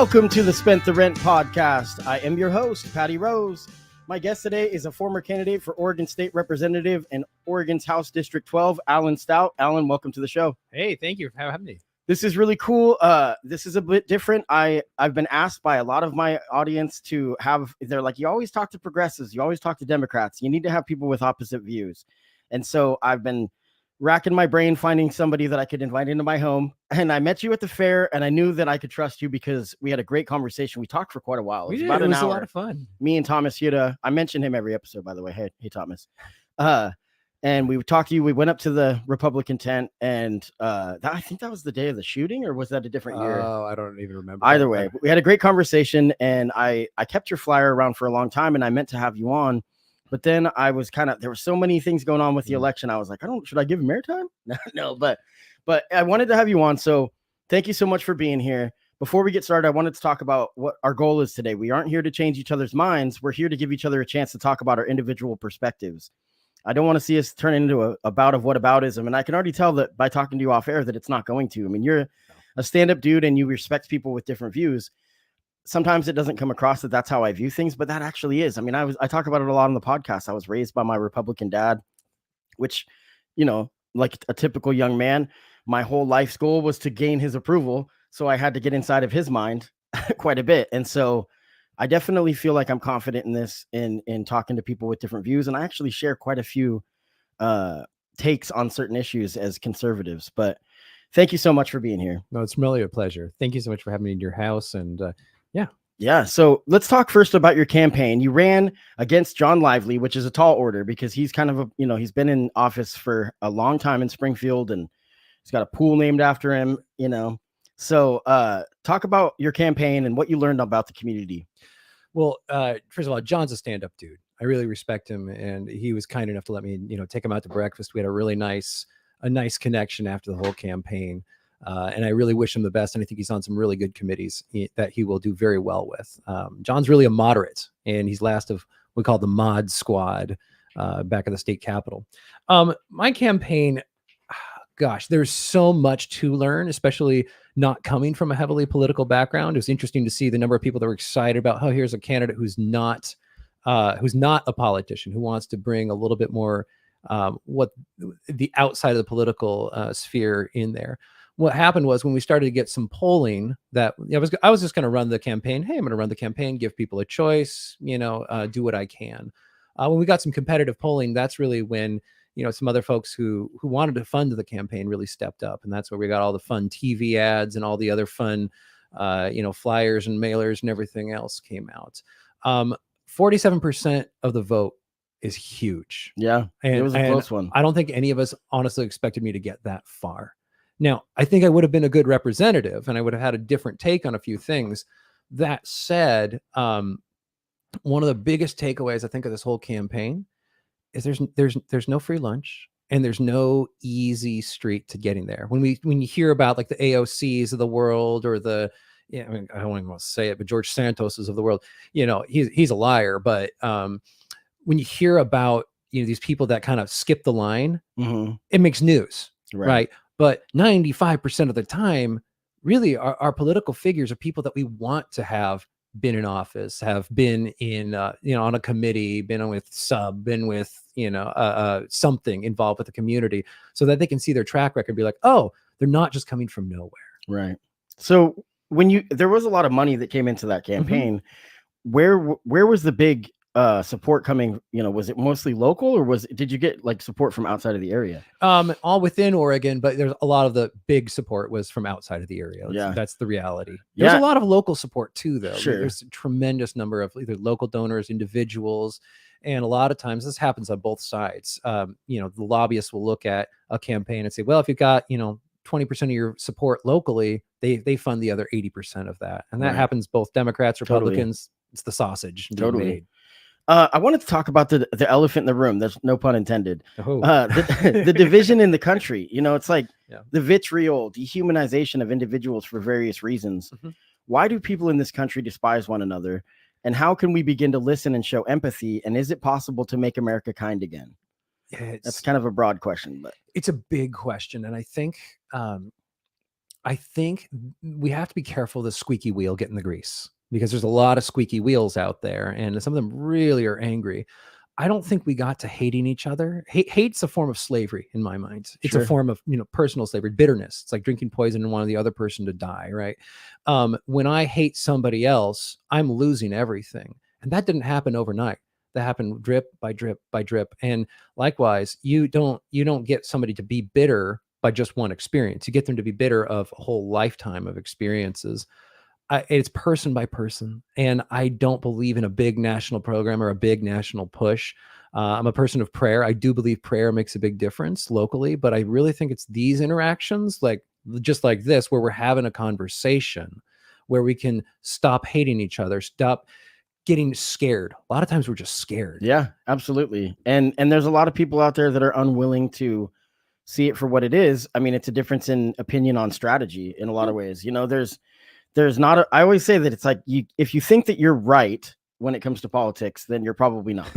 Welcome to the Spent the Rent podcast. I am your host, Patty Rose. My guest today is a former candidate for Oregon State Representative in Oregon's House District 12, Alan Stout. Alan, welcome to the show. Hey, thank you for having me. This is really cool. This is a bit different. I've been asked by a lot of my audience to have, they're like, you always talk to progressives, you always talk to Democrats. You need to have people with opposite views. And so I've been racking my brain finding somebody that I could invite into my home. And I met you at the fair, and I knew that I could trust you because we had a great conversation. We talked for quite a while. It was about an hour. A lot of fun. Me and Thomas Yuta. I mention him every episode, by the way. Hey, Thomas. And we talked to you. We went up to the Republican tent, and I think that was the day of the shooting, or was that a different year? Oh, I don't even remember. Either way, we had a great conversation, and I kept your flyer around for a long time, and I meant to have you on. But then I was there were so many things going on with the election. I was like, should I give him airtime? No, but I wanted to have you on. So thank you so much for being here. Before we get started, I wanted to talk about what our goal is today. We aren't here to change each other's minds. We're here to give each other a chance to talk about our individual perspectives. I don't want to see us turn into a bout of whataboutism. And I can already tell that by talking to you off air that it's not going to. I mean, you're a stand-up dude and you respect people with different views. Sometimes it doesn't come across that that's how I view things, but that actually is. I mean, I talk about it a lot on the podcast. I was raised by my Republican dad, which, like a typical young man, my whole life's goal was to gain his approval. So I had to get inside of his mind quite a bit. And so I definitely feel like I'm confident in this, in talking to people with different views. And I actually share quite a few takes on certain issues as conservatives. But thank you so much for being here. No, it's really a pleasure. Thank you so much for having me in your house. And Yeah. So let's talk first about your campaign. You ran against John Lively, which is a tall order because he's kind of he's been in office for a long time in Springfield, and he's got a pool named after him, So talk about your campaign and what you learned about the community. Well, first of all, John's a stand-up dude. I really respect him, and he was kind enough to let me, take him out to breakfast. We had a nice connection after the whole campaign. And I really wish him the best. And I think he's on some really good committees that he will do very well with. John's really a moderate, and he's last of what we call the mod squad back at the state capitol. My campaign, gosh, there's so much to learn, especially not coming from a heavily political background. It was interesting to see the number of people that were excited about, here's a candidate who's not a politician, who wants to bring a little bit more what the outside of the political sphere in there. What happened was when we started to get some polling that I was just going to run the campaign. Hey, I'm going to run the campaign, give people a choice, do what I can. When we got some competitive polling, that's really when, some other folks who wanted to fund the campaign really stepped up. And that's where we got all the fun TV ads and all the other fun, flyers and mailers and everything else came out. 47% of the vote is huge. Yeah, it was a close one. I don't think any of us honestly expected me to get that far. Now, I think I would have been a good representative and I would have had a different take on a few things. That said, one of the biggest takeaways I think of this whole campaign is there's no free lunch and there's no easy street to getting there. When you hear about like the AOCs of the world or I don't even want to say it, but George Santos's of the world, he's a liar. But when you hear about these people that kind of skip the line, it makes news, right? But 95% of the time, really, our political figures are people that we want to have been in office, have been in, on a committee, been with been with, something involved with the community, so that they can see their track record and be like, oh, they're not just coming from nowhere. Right. So there was a lot of money that came into that campaign. Where was the big support coming? Was it mostly local, or did you get like support from outside of the area? All within Oregon, but there's a lot of the big support was from outside of the area. That's the reality. There's a lot of local support too, though. Sure. There's a tremendous number of either local donors, individuals, and a lot of times this happens on both sides. The lobbyists will look at a campaign and say, well, if you've got 20% of your support locally, they fund the other 80% of that, and that happens both Democrats, Republicans. Totally. It's the sausage. Totally. Made. I wanted to talk about the elephant in the room. There's no pun intended. The division in the country. It's like the vitriol, dehumanization of individuals for various reasons. Why do people in this country despise one another? And how can we begin to listen and show empathy? And is it possible to make America kind again? That's kind of a broad question, but it's a big question. And I think I think we have to be careful of the squeaky wheel getting the grease, because there's a lot of squeaky wheels out there and some of them really are angry. I don't think we got to hating each other. Hate's a form of slavery in my mind. It's a Sure. form of, personal slavery, bitterness. It's like drinking poison and wanting the other person to die, right? When I hate somebody else, I'm losing everything. And that didn't happen overnight. That happened drip by drip by drip. And likewise, you don't get somebody to be bitter by just one experience. You get them to be bitter of a whole lifetime of experiences. It's person by person, and I don't believe in a big national program or a big national push. I'm a person of prayer. I do believe prayer makes a big difference locally, but I really think it's these interactions, like just like this, where we're having a conversation, where we can stop hating each other, stop getting scared. A lot of times we're just scared. Yeah, absolutely. And there's a lot of people out there that are unwilling to see it for what it is. I mean, it's a difference in opinion on strategy in a lot of ways. There's not I always say that it's like, if you think that you're right when it comes to politics, then you're probably not.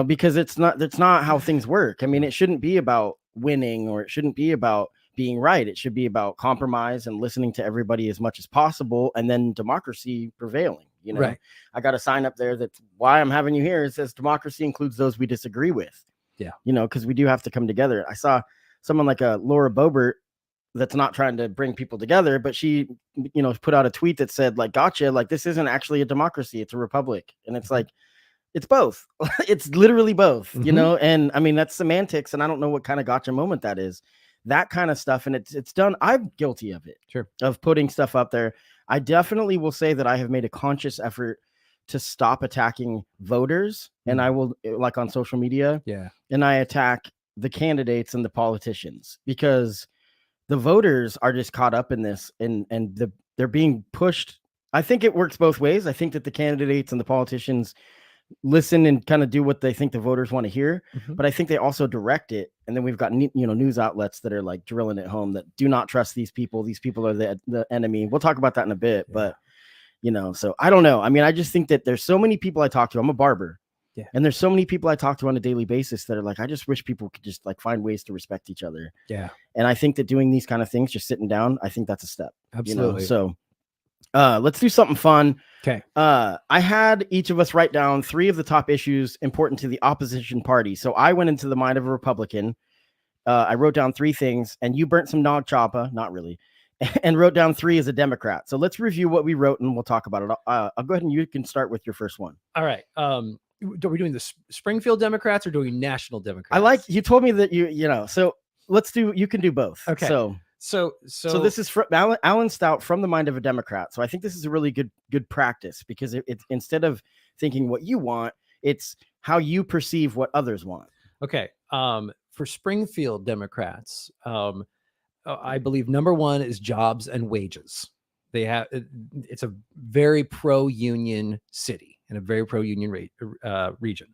Because that's not how things work. I mean, it shouldn't be about winning, or it shouldn't be about being right. It should be about compromise and listening to everybody as much as possible, and then democracy prevailing. Right. I got a sign up there that's why I'm having you here. It says democracy includes those we disagree with. Yeah. Because we do have to come together. I saw someone like a Laura Boebert that's not trying to bring people together, but she, put out a tweet that said, like, gotcha, like, this isn't actually a democracy, it's a republic. And it's like, it's both. It's literally both, and I mean, that's semantics, and I don't know what kind of gotcha moment that is, that kind of stuff. And it's done. I'm guilty of it. Sure. Of putting stuff up there. I definitely will say that I have made a conscious effort to stop attacking voters, and I will, like, on social media. Yeah. And I attack the candidates and the politicians, because the voters are just caught up in this, and they're being pushed. I think it works both ways. I think that the candidates and the politicians listen and kind of do what they think the voters want to hear, but I think they also direct it. And then we've got news outlets that are like drilling it home that do not trust these people. These people are the enemy. We'll talk about that in a bit, but so I don't know. I mean, I just think that there's so many people I talk to. I'm a barber. Yeah. And there's so many people I talk to on a daily basis that are like, I just wish people could just like find ways to respect each other. Yeah. And I think that doing these kind of things, just sitting down, I think that's a step. Absolutely. So let's do something fun. Okay. I had each of us write down 3 of the top issues important to the opposition party. So I went into the mind of a Republican. I wrote down 3 things, and you burnt some nog choppa, not really, and wrote down 3 as a Democrat. So let's review what we wrote, and we'll talk about it. I'll go ahead, and you can start with your first one. All right. Are we doing the Springfield Democrats or doing national Democrats? I like, you told me that so let's do, you can do both. Okay. So this is from Alan Stout, from the mind of a Democrat. So I think this is a really good practice, because it's instead of thinking what you want, it's how you perceive what others want. Okay. For Springfield Democrats, I believe number 1 is jobs and wages. It's a very pro-union city and a very pro-union region.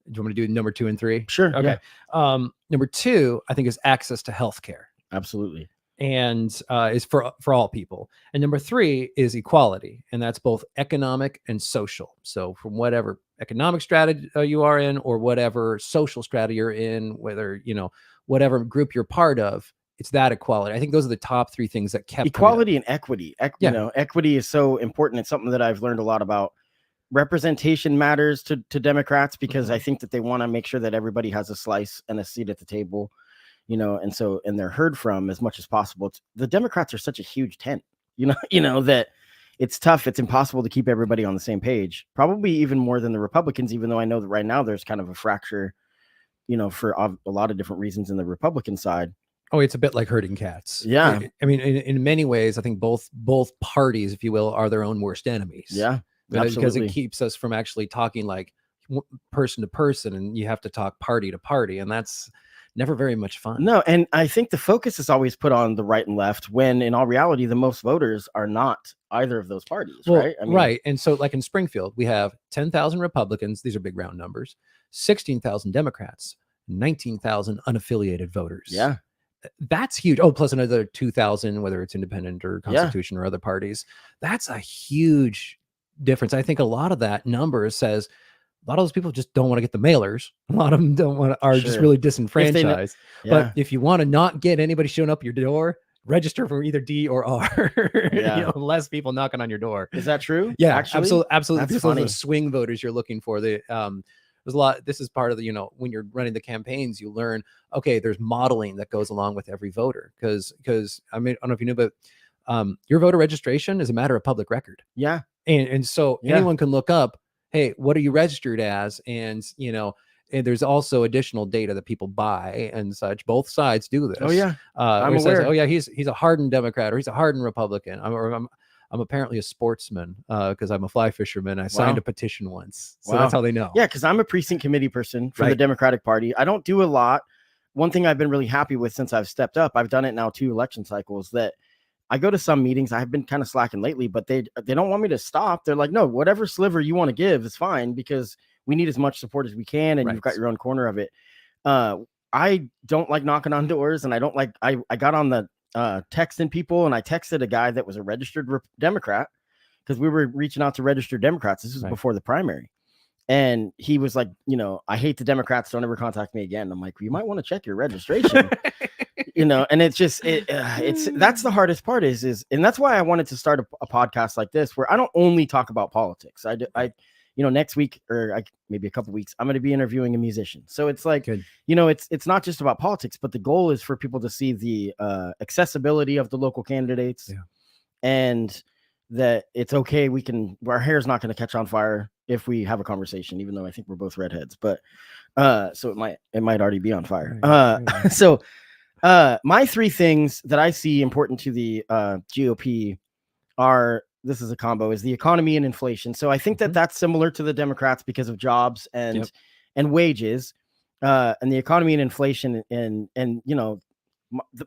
Do you want me to do number 2 and 3? Sure. Okay. Yeah. Number 2, I think, is access to healthcare. Absolutely. And is for all people. And number 3 is equality, and that's both economic and social. So from whatever economic strategy you are in, or whatever social strategy you're in, whether whatever group you're part of, it's that equality. I think those are the top 3 things that kept equality and equity. Equity is so important. It's something that I've learned a lot about. Representation matters to Democrats, because I think that they want to make sure that everybody has a slice and a seat at the table, and they're heard from as much as possible. The Democrats are such a huge tent, that it's tough. It's impossible to keep everybody on the same page, probably even more than the Republicans, even though I know that right now there's kind of a fracture, for a lot of different reasons in the Republican side. Oh, it's a bit like herding cats. Yeah. I mean, in many ways, I think both parties, if you will, are their own worst enemies. Yeah, absolutely. Because it keeps us from actually talking like person to person, and you have to talk party to party, and that's never very much fun. No, and I think the focus is always put on the right and left, when in all reality, the most voters are not either of those parties, right? Right. And so, like in Springfield, we have 10,000 Republicans. These are big round numbers. 16,000 Democrats, 19,000 unaffiliated voters. Yeah. That's huge. Oh, plus another 2,000, whether it's independent or Constitution or other parties. That's a huge difference. I think a lot of that number says a lot of those people just don't want to get the mailers. A lot of them are just really disenfranchised. But if you want to not get anybody showing up your door, register for either D or R. Yeah. You know, less people knocking on your door. Is that true? Yeah, Actually? absolutely. That's Because those are funny. the swing voters you're looking for. There's a lot. This is part of the, you know, when you're running the campaigns, you learn, okay, there's modeling that goes along with every voter. Because I mean, I don't know if you knew, but your voter registration is a matter of public record. Yeah. And so Yeah. anyone can look up, hey, what are you registered as? And, you know, and there's also additional data that people buy and such. Both sides do this. Oh yeah. I'm where it says, aware. oh yeah, he's a hardened Democrat or he's a hardened Republican. I'm apparently a sportsman because I'm a fly fisherman. I signed a petition once. So that's how they know. Yeah, because I'm a precinct committee person for the Right. Democratic Party. I don't do a lot. One thing I've been really happy with since I've stepped up, I've done it now 2 election cycles, that I go to some meetings. I've been kind of slacking lately, but they don't want me to stop. They're like, no, whatever sliver you want to give is fine, because we need as much support as we can, and you've got your own corner of it. I don't like knocking on doors, and I don't like, I got on the texting people, and I texted a guy that was a registered Democrat, because we were reaching out to registered Democrats. This was before the primary. And he was like, you know, I hate the Democrats. Don't ever contact me again. I'm like, you might want to check your registration. You know, and it's just, it's that's the hardest part is, and that's why I wanted to start a podcast like this, where I don't only talk about politics. I you know, next week, or maybe a couple weeks, I'm going to be interviewing a musician. So it's like, you know, it's not just about politics, but the goal is for people to see the accessibility of the local candidates, and that it's okay. Our hair's not going to catch on fire if we have a conversation, even though I think we're both redheads, but so it might already be on fire. So my 3 things that I see important to the GOP are, this is a combo, is the economy and inflation. So I think that that's similar to the Democrats because of jobs and wages, and the economy and inflation. And you know,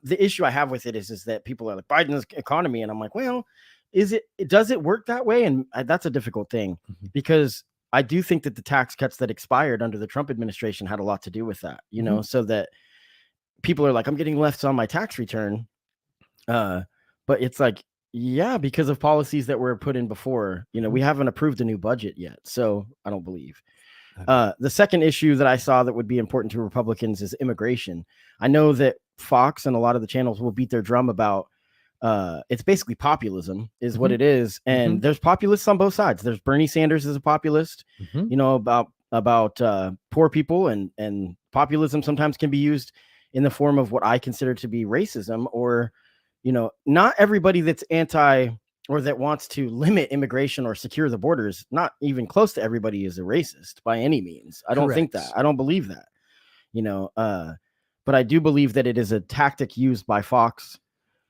the issue I have with it is that people are like, Biden's economy, and I'm like, well, does it work that way? And that's a difficult thing, because I do think that the tax cuts that expired under the Trump administration had a lot to do with that, you know, so that people are like, I'm getting less on my tax return. But it's like, yeah, because of policies that were put in before, you know, we haven't approved a new budget yet. So I don't believe. The second issue that I saw that would be important to Republicans is immigration. I know that Fox and a lot of the channels will beat their drum about it's basically populism is what it is. And there's populists on both sides. There's Bernie Sanders as a populist, you know, about poor people, and populism sometimes can be used in the form of what I consider to be racism, or, you know, not everybody that's anti or that wants to limit immigration or secure the borders, not even close to everybody is a racist by any means. I don't think that. I don't believe that, you know, but I do believe that it is a tactic used by Fox.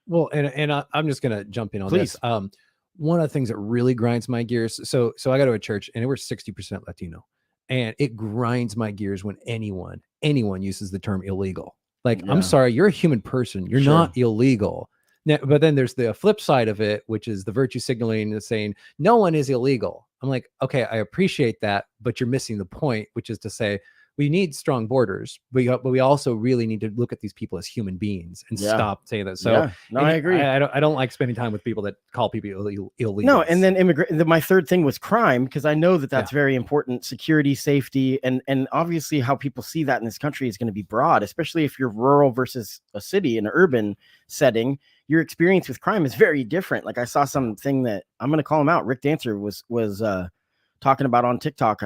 Well, and I'm just going to jump in on this. One of the things that really grinds my gears. So I go to a church and we're 60% Latino, and it grinds my gears when anyone uses the term illegal. Like, I'm sorry, you're a human person. You're not illegal. Now, but then there's the flip side of it, which is the virtue signaling and saying no one is illegal. I'm like, okay, I appreciate that, but you're missing the point, which is to say we need strong borders, but we also really need to look at these people as human beings and stop saying that. So I agree. I don't like spending time with people that call people illegal. No, and then my third thing was crime, because I know that that's very important. Security, safety, and obviously how people see that in this country is going to be broad, especially if you're rural versus a city, an urban setting. Your experience with crime is very different. Like, I saw something that I'm going to call him out. Rick Dancer was talking about on TikTok.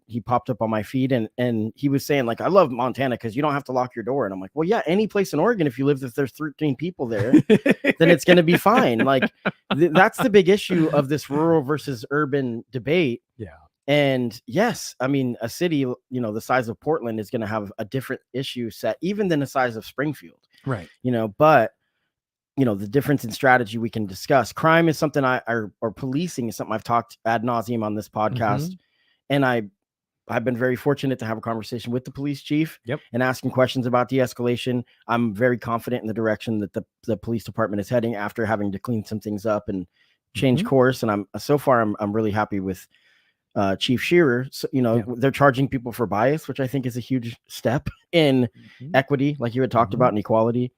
He popped up on my feed, and he was saying, like, I love Montana because you don't have to lock your door. And I'm like, well, yeah, any place in Oregon, if you live, if there's 13 people there, then it's going to be fine. Like, that's the big issue of this rural versus urban debate. Yeah. And yes, I mean, a city, you know, the size of Portland is going to have a different issue set even than the size of Springfield. Right. You know, but you know, the difference in strategy we can discuss. Crime is something or policing is something I've talked ad nauseum on this podcast. And I've been very fortunate to have a conversation with the police chief and asking questions about de-escalation. I'm very confident in the direction that the police department is heading after having to clean some things up and change course. And I'm really happy with Chief Shearer. So, you know, they're charging people for bias, which I think is a huge step in equity, like you had talked about, and equality.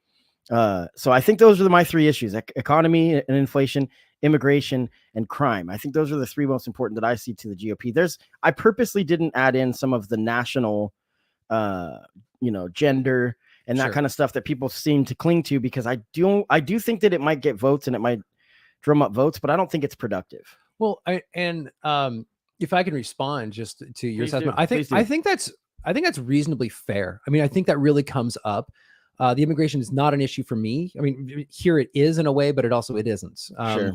So I think those are my 3 issues: economy and inflation, immigration, and crime. I think those are the 3 most important that I see to the GOP. I purposely didn't add in some of the national, you know, gender and that Sure. kind of stuff that people seem to cling to, because I do think that it might get votes and it might drum up votes, but I don't think it's productive. Well, if I can respond just to your Please assessment, do. I think that's reasonably fair. I mean, I think that really comes up. The immigration is not an issue for me. I mean, here it is in a way, but it isn't. Sure.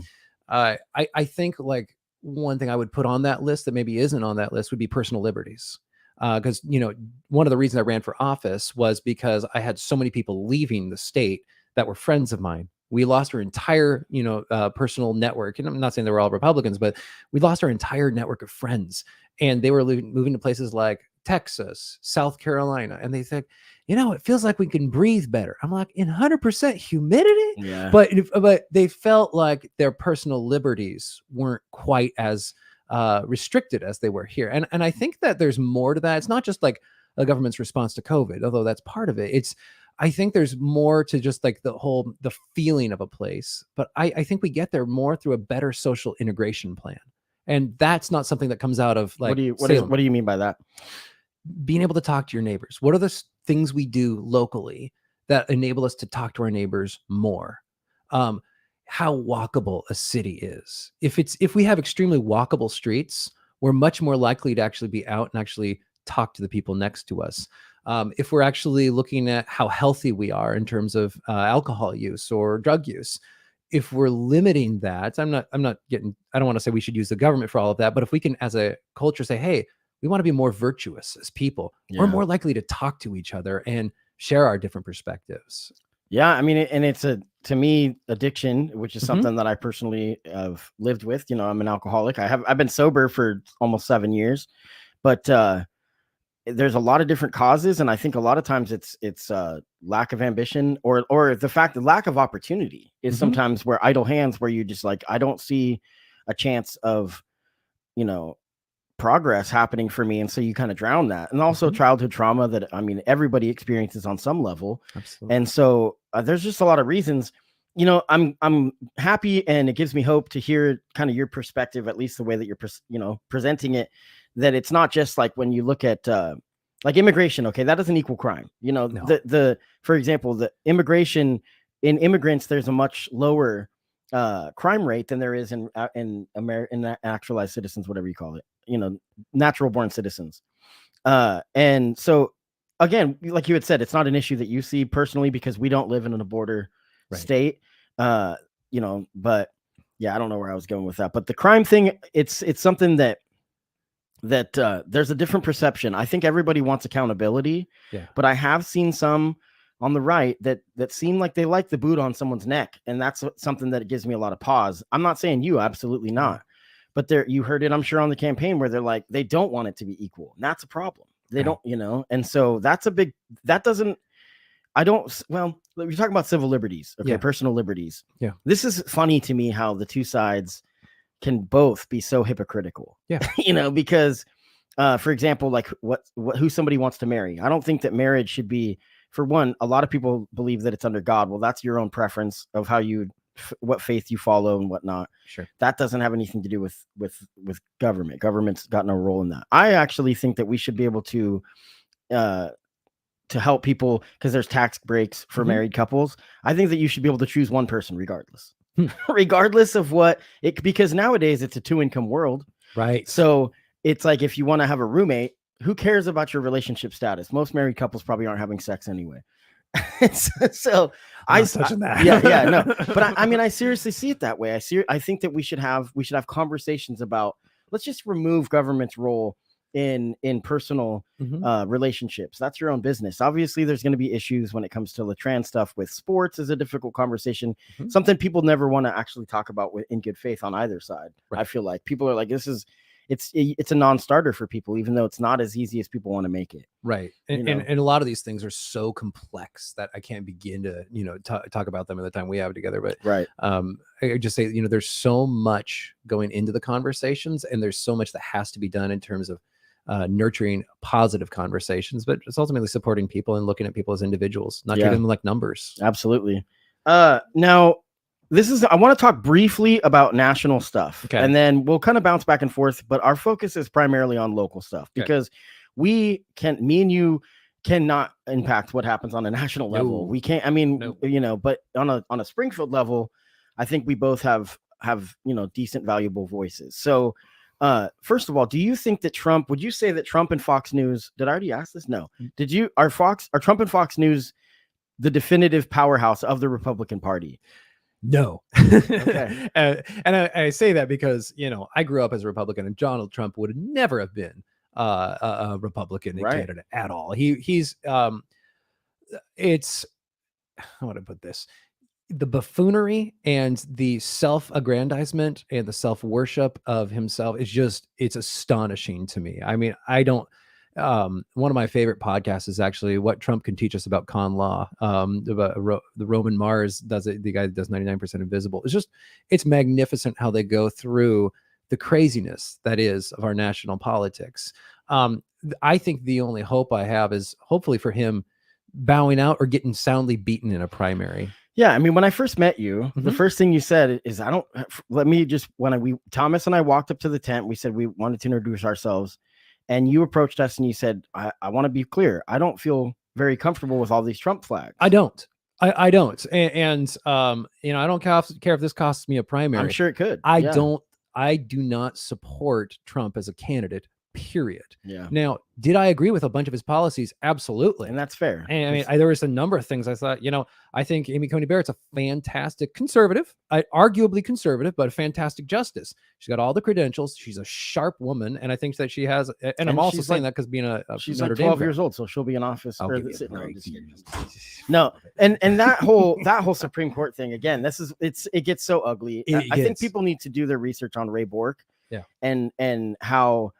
I think like one thing I would put on that list that maybe isn't on that list would be personal liberties. Because, one of the reasons I ran for office was because I had so many people leaving the state that were friends of mine. We lost our entire, personal network. And I'm not saying they were all Republicans, but we lost our entire network of friends. And they were moving to places like Texas, South Carolina. And they said, it feels like we can breathe better. I'm like, in 100% humidity? Yeah. But they felt like their personal liberties weren't quite as restricted as they were here. And I think that there's more to that. It's not just like a government's response to COVID, although that's part of it. I think there's more to just like the feeling of a place, but I think we get there more through a better social integration plan. And that's not something that comes out of like, what do you mean by that? Being able to talk to your neighbors. What are the things we do locally that enable us to talk to our neighbors more? How walkable a city is. If we have extremely walkable streets, we're much more likely to actually be out and actually talk to the people next to us. If we're actually looking at how healthy we are in terms of alcohol use or drug use, if we're limiting that, I don't want to say we should use the government for all of that, but if we can, as a culture, say, hey, we want to be more virtuous as people, we're more likely to talk to each other and share our different perspectives. Yeah, I mean, and it's to me, addiction, which is something that I personally have lived with. I'm an alcoholic. I've been sober for almost 7 years, but there's a lot of different causes, and I think a lot of times it's lack of ambition or the fact that lack of opportunity is sometimes where idle hands, where you just like, I don't see a chance of progress happening for me, and so you kind of drown that. And also childhood trauma that everybody experiences on some level. Absolutely. And so there's just a lot of reasons. I'm happy, and it gives me hope to hear kind of your perspective, at least the way that you're presenting it, that it's not just like when you look at like immigration. Okay, that doesn't equal crime. No. For example, the immigration in immigrants, there's a much lower crime rate than there is in naturalized citizens, whatever you call it, natural born citizens. And so again, like you had said, it's not an issue that you see personally because we don't live in a border state. But yeah, I don't know where I was going with that, but the crime thing, it's something that there's a different perception. I think everybody wants accountability, but I have seen some on the right that seem like they like the boot on someone's neck. And that's something that gives me a lot of pause. I'm not saying you, absolutely not. But you heard it, I'm sure, on the campaign where they're like, they don't want it to be equal. And that's a problem. They don't, and so that's you're talking about civil liberties. Okay. Personal liberties. Yeah. This is funny to me how the two sides can both be so hypocritical. Yeah. Because, for example, like who somebody wants to marry. I don't think that marriage should be, for one, a lot of people believe that it's under God. Well, that's your own preference of how what faith you follow and whatnot. Sure. That doesn't have anything to do with government. Government's got no role in that. I actually think that we should be able to help people, because there's tax breaks for married couples. I think that you should be able to choose one person regardless. Regardless of because nowadays it's a 2-income world. Right. So it's like, if you want to have a roommate, who cares about your relationship status? Most married couples probably aren't having sex anyway. So I'm not touching that. Yeah, no. But I seriously see it that way. I think that we should have conversations about, let's just remove government's role in personal relationships. That's your own business. Obviously, there's going to be issues when it comes to the trans stuff. With sports is a difficult conversation, something people never want to actually talk about in good faith on either side. Right. I feel like people are like, it's a non-starter for people, even though it's not as easy as people want to make it. Right. And a lot of these things are so complex that I can't begin to, talk about them in the time we have together. But right. I just say, there's so much going into the conversations, and there's so much that has to be done in terms of nurturing positive conversations, but it's ultimately supporting people and looking at people as individuals, not treating them like numbers. Absolutely. Now, I want to talk briefly about national stuff, and then we'll kind of bounce back and forth, but our focus is primarily on local stuff, because me and you cannot impact what happens on a national level. No. We can't. I mean, No. you know, but on a Springfield level, I think we both have decent, valuable voices. So, first of all, do you think that Trump? Would you say that Trump and Fox News? Did I already ask this? No. Did you? Are Trump and Fox News the definitive powerhouse of the Republican Party? No. Okay. And I say that because, I grew up as a Republican, and Donald Trump would never have been a Republican candidate at all. He's it's, how would I put this? The buffoonery and the self-aggrandizement and the self-worship of himself is it's astonishing to me. I mean, I don't, one of my favorite podcasts is actually What Trump Can Teach Us About Con Law. The Roman Mars does it. The guy that does 99% Invisible. It's magnificent how they go through the craziness that is of our national politics. I think the only hope I have is hopefully for him bowing out or getting soundly beaten in a primary. Yeah, I mean, when I first met you, the first thing you said is, Thomas and I walked up to the tent, we said we wanted to introduce ourselves, and you approached us and you said, I want to be clear. I don't feel very comfortable with all these Trump flags. I don't. I don't. And I don't care if this costs me a primary. I'm sure it could. I do not support Trump as a candidate, period. Yeah. Now, did I agree with a bunch of his policies? Absolutely. And that's fair. And I mean, there was a number of things I thought, I think Amy Coney Barrett's a fantastic conservative, arguably conservative, but a fantastic justice. She's got all the credentials. She's a sharp woman. And I think that she has, and I'm also saying that because being she's Notre like Dame 12 years old, so she'll be in office. No, and that whole Supreme Court thing, again, it gets so ugly. I think people need to do their research on Ray Bork. Yeah. And how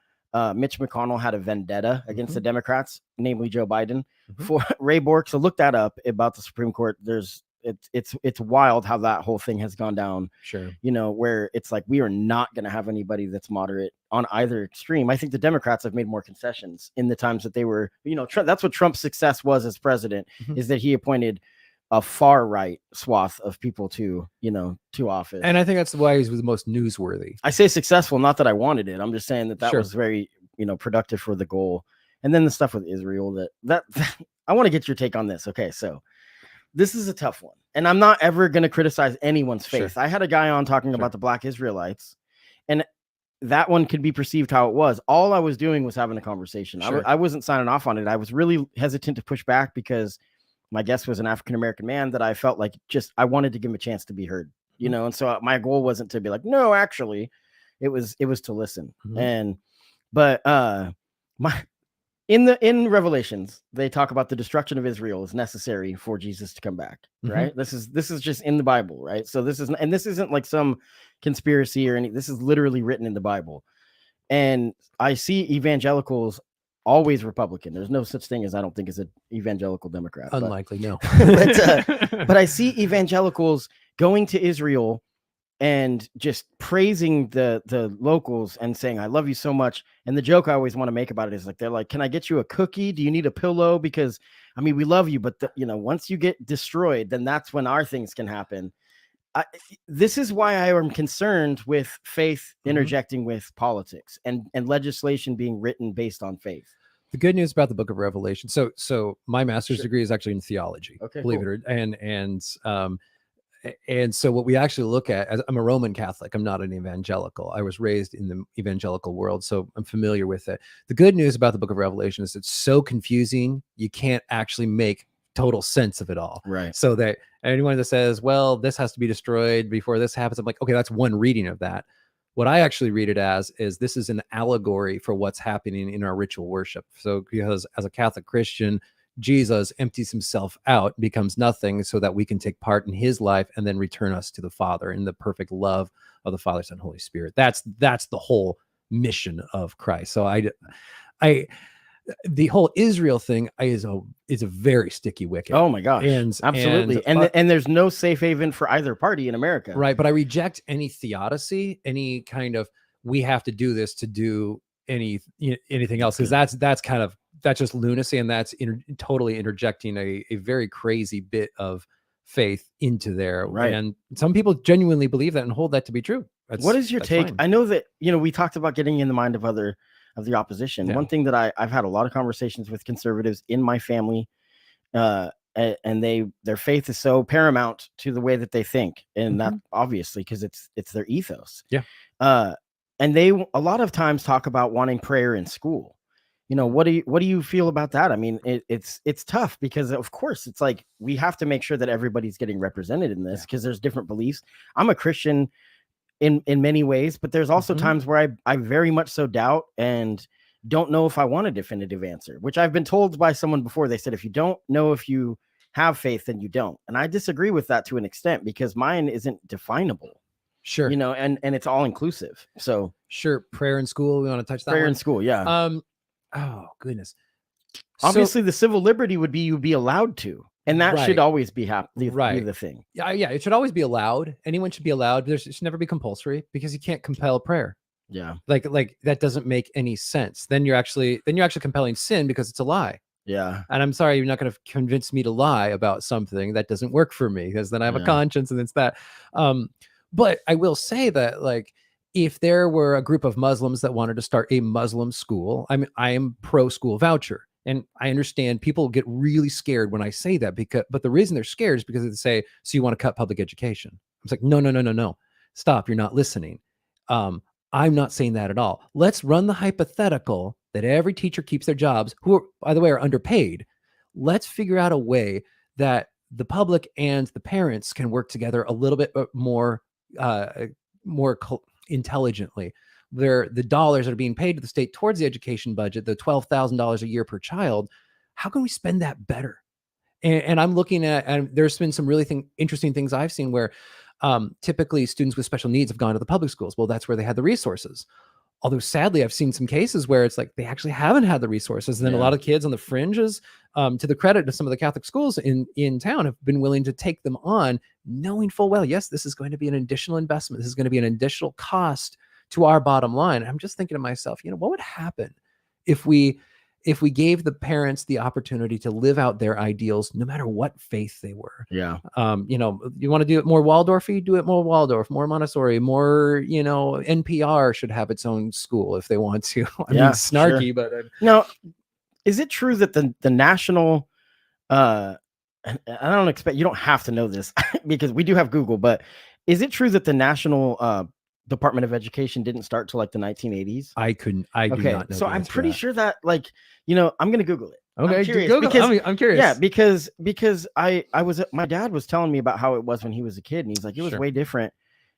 Mitch McConnell had a vendetta against the Democrats, namely Joe Biden, for Ray Bork. So look that up about the Supreme Court. It's wild how that whole thing has gone down. Sure. Where it's like, we are not going to have anybody that's moderate on either extreme. I think the Democrats have made more concessions in the times that they were, that's what Trump's success was as president, is that he appointed a far right swath of people to office. And I think that's why he was the most newsworthy. I say successful, not that I wanted it. I'm just saying that Sure. was very, productive for the goal. And then the stuff with Israel that I want to get your take on this. Okay. So this is a tough one, and I'm not ever going to criticize anyone's faith. Sure. I had a guy on talking about the Black Israelites, and that one could be perceived how it was. All I was doing was having a conversation. Sure. I wasn't signing off on it. I was really hesitant to push back because my guest was an African-American man that I felt like I wanted to give him a chance to be heard, and so my goal wasn't to be like, no, actually it was to listen. In Revelations, they talk about the destruction of Israel is necessary for Jesus to come back. Right. This is just in the Bible. Right. So this isn't like some conspiracy or this is literally written in the Bible. And I see evangelicals always Republican. There's no such thing as, I don't think, as an evangelical Democrat. Unlikely, no. But I see evangelicals going to Israel and just praising the locals and saying, I love you so much. And the joke I always want to make about it is like, they're like, can I get you a cookie? Do you need a pillow? Because I mean, we love you, but once you get destroyed, then that's when our things can happen. This is why I am concerned with faith interjecting with politics and legislation being written based on faith. The good news about the book of Revelation. So my master's degree is actually in theology, believe it or not. And so what we actually look at, I'm a Roman Catholic. I'm not an evangelical. I was raised in the evangelical world, so I'm familiar with it. The good news about the book of Revelation is it's so confusing, you can't actually make total sense of it all. Right. So that anyone that says, well, this has to be destroyed before this happens, I'm like, okay, that's one reading of that. What I actually read it as is this is an allegory for what's happening in our ritual worship. So because as a Catholic Christian, Jesus empties himself out, becomes nothing so that we can take part in his life and then return us to the Father in the perfect love of the Father, Son, Holy Spirit. That's the whole mission of Christ. So the whole Israel thing is a very sticky wicket. Oh my gosh. Absolutely. And there's no safe haven for either party in America. Right. But I reject any theodicy, any kind of, we have to do this to do anything else. Cause that's just lunacy. And that's totally interjecting a very crazy bit of faith into there. Right. And some people genuinely believe that and hold that to be true. What is your take? Fine. I know that, we talked about getting in the mind of other of the opposition. Yeah. One thing that I've had a lot of conversations with conservatives in my family, and their faith is so paramount to the way that they think, and that obviously because it's their ethos. Yeah. And they a lot of times talk about wanting prayer in school. What do you feel about that? I mean, it's tough because of course it's like we have to make sure that everybody's getting represented in this because there's different beliefs. I'm a Christian in many ways, but there's also times where I very much so doubt and don't know if I want a definitive answer, which I've been told by someone before. They said, if you don't know if you have faith, then you don't. And I disagree with that to an extent because mine isn't definable. Sure. And it's all inclusive. So sure. Prayer in school. We want to touch that prayer one? in school. Yeah. Oh goodness. Obviously the civil liberty would be, you'd be allowed to, and that should always be be the thing. Yeah. It should always be allowed. Anyone should be allowed. It should never be compulsory because you can't compel prayer. Yeah. Like that doesn't make any sense. Then you're actually compelling sin because it's a lie. Yeah. And I'm sorry, you're not going to convince me to lie about something that doesn't work for me because then I have a conscience and it's that. But I will say that like, if there were a group of Muslims that wanted to start a Muslim school, I am pro school voucher. And I understand people get really scared when I say that but the reason they're scared is because they say, so you want to cut public education? I was like, no. Stop. You're not listening. I'm not saying that at all. Let's run the hypothetical that every teacher keeps their jobs, who, by the way, are underpaid. Let's figure out a way that the public and the parents can work together a little bit more intelligently. The dollars that are being paid to the state towards the education budget, the $12,000 a year per child, how can we spend that better? And I'm looking at, and there's been some really interesting things I've seen where typically students with special needs have gone to the public schools. Well, that's where they had the resources. Although sadly, I've seen some cases where it's like they actually haven't had the resources. And then a lot of kids on the fringes, to the credit of some of the Catholic schools in town, have been willing to take them on, knowing full well, yes, this is going to be an additional investment. This is going to be an additional cost to our bottom line. And I'm just thinking to myself, what would happen if we gave the parents the opportunity to live out their ideals, no matter what faith they were? Yeah. You want to do it more Waldorfy, do it more Waldorf, more Montessori, more, NPR should have its own school if they want to. I mean, snarky, but now, is it true that the national, and I don't expect, you don't have to know this because we do have Google, but is it true that the national, Department of Education didn't start till like the 1980s? I do not know. So I'm pretty sure that I'm going to Google it. Okay. I'm curious I'm curious. Yeah, because my dad was telling me about how it was when he was a kid, and he's like, it was way different.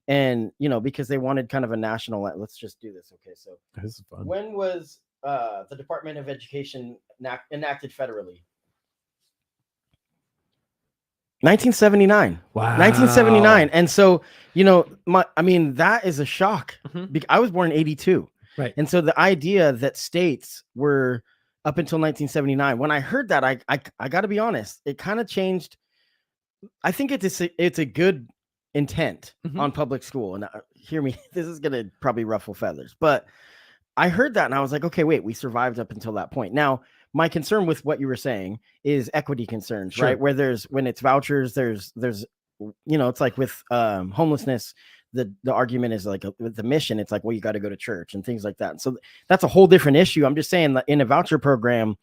And, because they wanted kind of a national, let's just do this. Okay. So this is fun. When was the Department of Education enacted federally? 1979. Wow. 1979. And so, that is a shock. I was born in 82. Right. And so the idea that states were up until 1979, when I heard that, I got to be honest, it kind of changed. I think it's a good intent on public school. And hear me, this is going to probably ruffle feathers, but I heard that and I was like, okay, wait, we survived up until that point. Now, my concern with what you were saying is equity concerns, right? Where when it's vouchers, there's it's like with homelessness, the argument is like with the mission, it's like, well, you got to go to church and things like that. And so that's a whole different issue. I'm just saying that in a voucher program,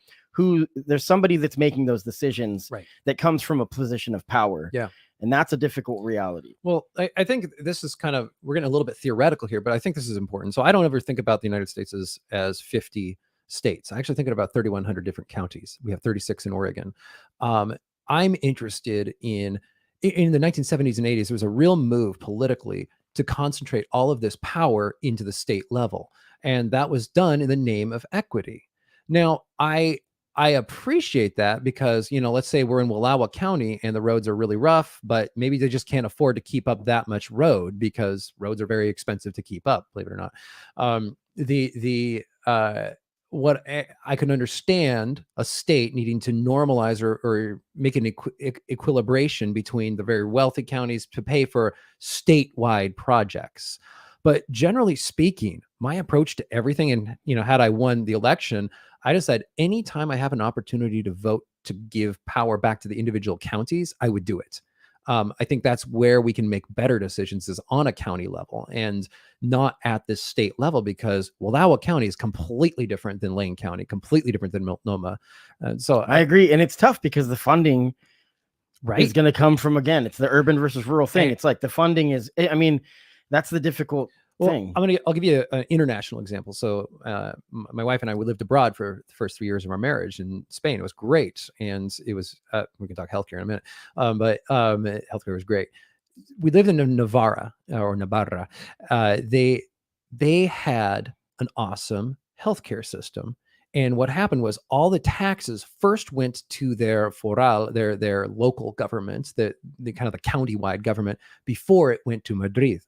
there's somebody that's making those decisions that comes from a position of power. Yeah. And that's a difficult reality. Well, I think this is we're getting a little bit theoretical here, but I think this is important. So I don't ever think about the United States as 50 states. I actually think about 3,100 different counties. We have 36 in Oregon. I'm interested in the 1970s and 80s, there was a real move politically to concentrate all of this power into the state level. And that was done in the name of equity. Now, I appreciate that because, let's say we're in Wallowa County and the roads are really rough, but maybe they just can't afford to keep up that much road because roads are very expensive to keep up, believe it or not. What I can understand a state needing to normalize or make an equilibration between the very wealthy counties to pay for statewide projects. But generally speaking, my approach to everything, and had I won the election, I decided anytime I have an opportunity to vote to give power back to the individual counties, I would do it. I think that's where we can make better decisions is on a county level and not at this state level, because Wallowa County is completely different than Lane County, completely different than Multnomah. So I agree. And it's tough because the funding is going to come from, again, it's the urban versus rural thing. It's like the funding is, I mean, that's the difficult thing. I'll give you an international example. So my wife and I, we lived abroad for the first 3 years of our marriage in Spain. It was great. And it was, we can talk healthcare in a minute, but healthcare was great. We lived in Navarra. They had an awesome healthcare system. And what happened was all the taxes first went to their foral, their local government, the kind of the county-wide government, before it went to Madrid.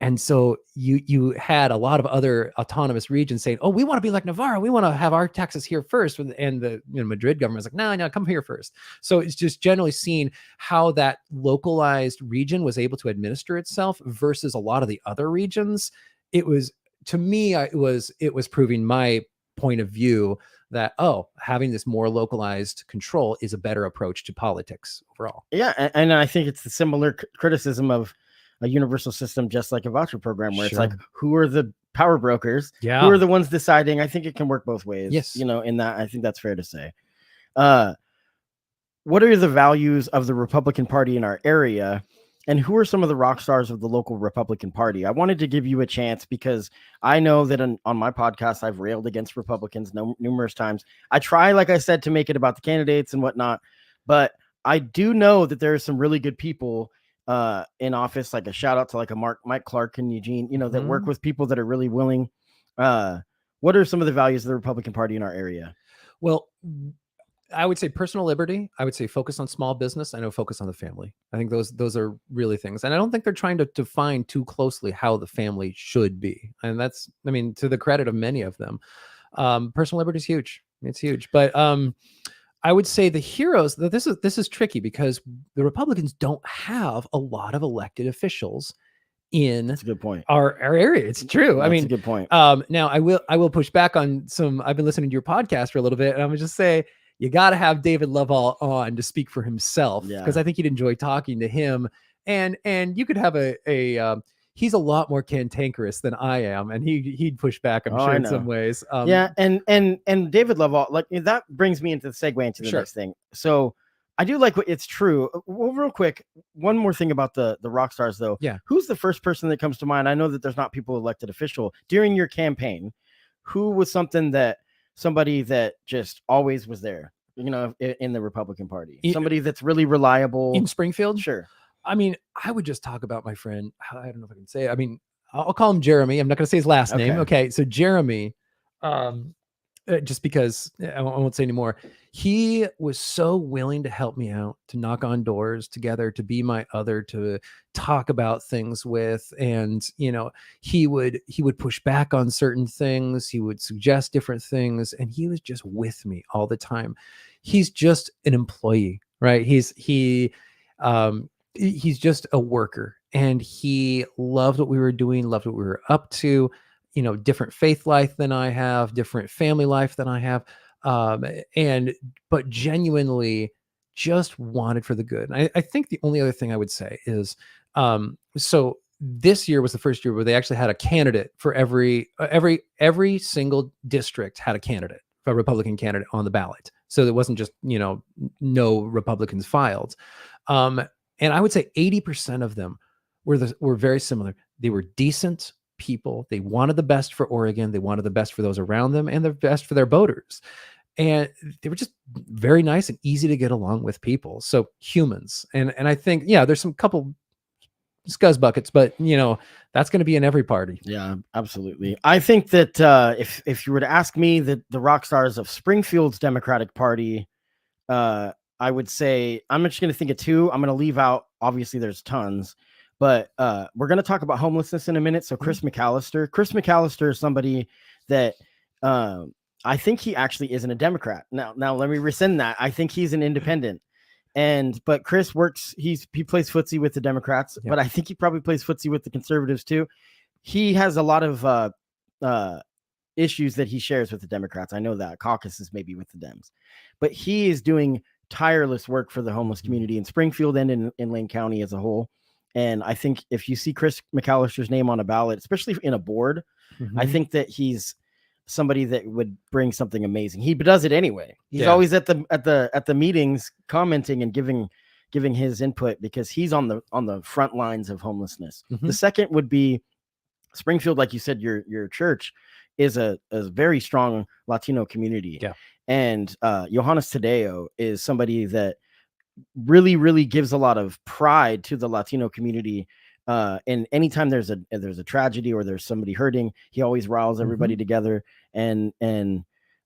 And so you had a lot of other autonomous regions saying, "Oh, we want to be like Navarra. We want to have our taxes here first." And the Madrid government is like, "No, come here first." So it's just generally seen how that localized region was able to administer itself versus a lot of the other regions. It was, to me, it was proving my point of view that, having this more localized control is a better approach to politics overall. Yeah, and I think it's the similar criticism of a universal system, just like a voucher program, where it's like, who are the power brokers? Yeah. Who are the ones deciding? I think it can work both ways. Yes. In that, I think that's fair to say. What are the values of the Republican Party in our area? And who are some of the rock stars of the local Republican Party? I wanted to give you a chance because I know that on my podcast, I've railed against Republicans numerous times. I try, like I said, to make it about the candidates and whatnot, but I do know that there are some really good people in office, like a shout out to like a Mike Clark and Eugene, that work with people that are really willing. What are some of the values of the Republican Party in our area? Well, I would say personal liberty. I would say focus on small business. I know focus on the family. I think those are really things. And I don't think they're trying to define too closely how the family should be. And that's, I mean, to the credit of many of them. Personal liberty is huge. It's huge. But I would say the heroes, this is tricky because the Republicans don't have a lot of elected officials in That's a good point. Our area. It's true. That's I mean, a good point. Now I will push back on some. I've been listening to your podcast for a little bit, and I'm gonna just say you got to have David Lovell on to speak for himself, because I think you'd enjoy talking to him, and you could have he's a lot more cantankerous than I am, and he'd push back, I'm sure, in some ways. And David Lovell, like, that brings me into the segue into the next thing. So I do like it's true. Well, real quick, one more thing about the rock stars, though. Yeah. Who's the first person that comes to mind? I know that there's not people elected official during your campaign. Who was somebody that just always was there, in the Republican Party? Somebody that's really reliable in Springfield? Sure. I mean, I would just talk about my friend. I don't know if I can say it. I mean, I'll call him Jeremy. I'm not going to say his last name. Okay. So Jeremy, just because I won't say anymore. He was so willing to help me out, to knock on doors together, to be my other, to talk about things with. And, he would push back on certain things. He would suggest different things. And he was just with me all the time. He's just an employee, right? He's just a worker, and he loved what we were doing, loved what we were up to, different faith life than I have, different family life than I have. But genuinely just wanted for the good. And I think the only other thing I would say is, so this year was the first year where they actually had a candidate for every single district had a candidate, a Republican candidate on the ballot. So it wasn't just, no Republicans filed. And I would say 80% of them were very similar. They were decent people. They wanted the best for Oregon. They wanted the best for those around them and the best for their voters. And they were just very nice and easy to get along with people. So humans. And I think, there's some couple scuzz buckets, but that's going to be in every party. Yeah, absolutely. I think that if you were to ask me the rock stars of Springfield's Democratic Party, I would say I'm just going to think of two. I'm going to leave out, obviously there's tons, but we're going to talk about homelessness in a minute. So Chris McAllister is somebody that I think he actually isn't a Democrat. Now let me rescind that. I think he's an independent. But Chris he plays footsie with the Democrats, but I think he probably plays footsie with the conservatives too. He has a lot of issues that he shares with the Democrats. I know that caucuses maybe with the Dems, but he is doing tireless work for the homeless community in Springfield and in Lane County as a whole. And I think if you see Chris McAllister's name on a ballot, especially in a board, I think that he's somebody that would bring something amazing. He does it anyway. He's always at the meetings commenting and giving his input because he's on the front lines of homelessness. The second would be Springfield, like you said, your church is a very strong Latino community. Yeah. And Johannes Tadeo is somebody that really, really gives a lot of pride to the Latino community. And anytime there's a tragedy or there's somebody hurting, he always riles everybody together. And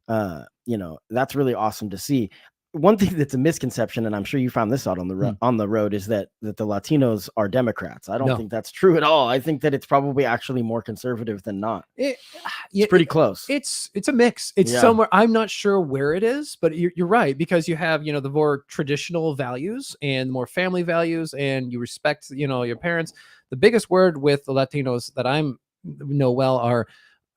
that's really awesome to see. One thing that's a misconception, and I'm sure you found this out on the road, is that the Latinos are Democrats. I don't think that's true at all. I think that it's probably actually more conservative than not. It's pretty close. It's a mix. It's somewhere. I'm not sure where it is, but you're right, because you have, the more traditional values and more family values, and you respect, your parents. The biggest word with the Latinos that know well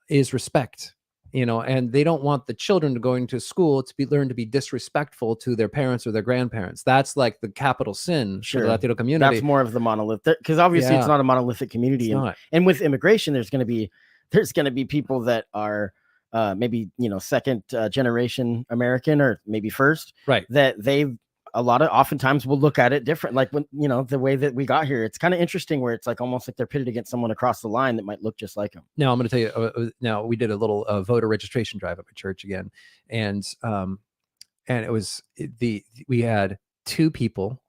is respect. And they don't want the children going to school to learn to be disrespectful to their parents or their grandparents. That's like the capital sin for the Latino community. That's more of the monolith, because obviously it's not a monolithic community. And with immigration, there's going to be people that are maybe second generation American or maybe first, right? That oftentimes will look at it different. Like when the way that we got here, it's kind of interesting where it's like almost like they're pitted against someone across the line that might look just like them. Now I'm going to tell you. Now we did a little voter registration drive up at church again, and it was we had 2 people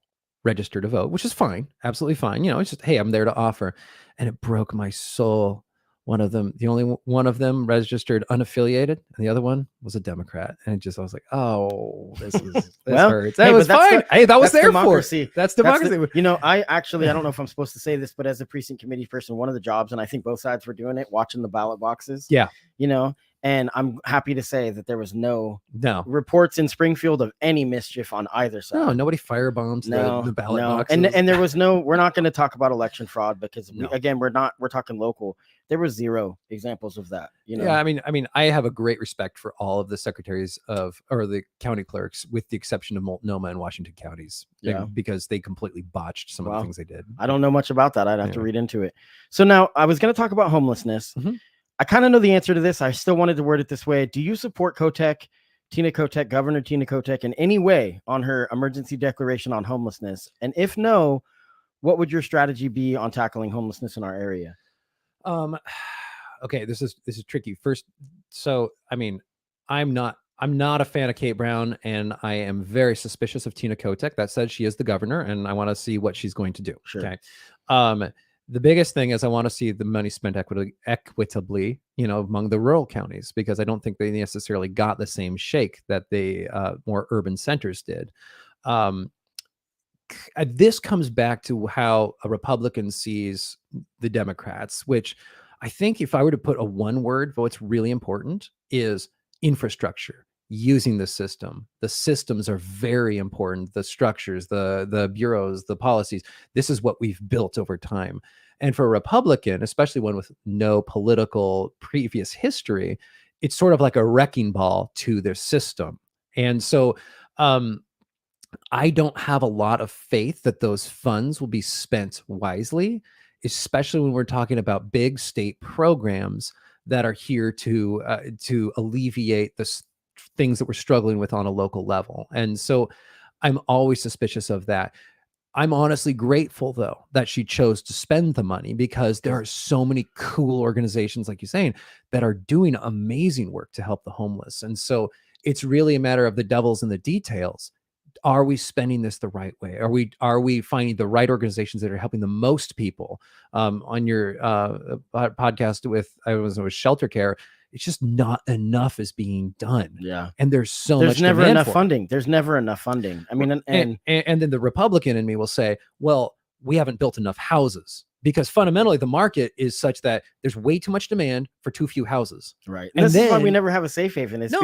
register to vote, which is fine, absolutely fine. It's just, hey, I'm there to offer, and it broke my soul. The only one of them registered unaffiliated, and the other one was a Democrat. And I was like, oh, this hurts. That was fine. That was there democracy. That's democracy. I don't know if I'm supposed to say this, but as a precinct committee person, one of the jobs, and I think both sides were doing it, watching the ballot boxes. Yeah. And I'm happy to say that there was no reports in Springfield of any mischief on either side. No, nobody firebombs the ballot boxes. And there was we're not going to talk about election fraud because we're talking local. There was 0 examples of that. Yeah, I mean, I have a great respect for all of the secretaries or the county clerks, with the exception of Multnomah and Washington counties, because they completely botched some of the things they did. I don't know much about that. I'd have to read into it. So now I was going to talk about homelessness. I kind of know the answer to this. I still wanted to word it this way. Do you support Tina Kotek, Governor Tina Kotek, in any way on her emergency declaration on homelessness? And if no, what would your strategy be on tackling homelessness in our area? Okay, this is tricky. First, so I mean, I'm not a fan of Kate Brown, and I am very suspicious of Tina Kotek. That said, she is the governor, and I want to see what she's going to do. Sure. Okay. The biggest thing is I want to see the money spent equitably, among the rural counties, because I don't think they necessarily got the same shake that the more urban centers did. This comes back to how a Republican sees the Democrats, which I think if I were to put a one word, what's really important is infrastructure, using the system. The systems are very important. The structures, the bureaus, the policies. This is what we've built over time. And for a Republican, especially one with no political previous history, it's sort of like a wrecking ball to their system. And so I don't have a lot of faith that those funds will be spent wisely, especially when we're talking about big state programs that are here to alleviate the things that we're struggling with on a local level. And so I'm always suspicious of that. I'm honestly grateful, though, that she chose to spend the money, because there are so many cool organizations, like you're saying, that are doing amazing work to help the homeless. And so it's really a matter of the devil's in the details. Are we spending this the right way? Are we finding the right organizations that are helping the most people? On your podcast with Shelter Care, it's just not enough is being done. Yeah. And there's never enough funding. There's never enough funding. I mean, and then the Republican in me will say, well, we haven't built enough houses, because fundamentally the market is such that there's way too much demand for too few houses. Right. And this is why we never have a safe haven. It's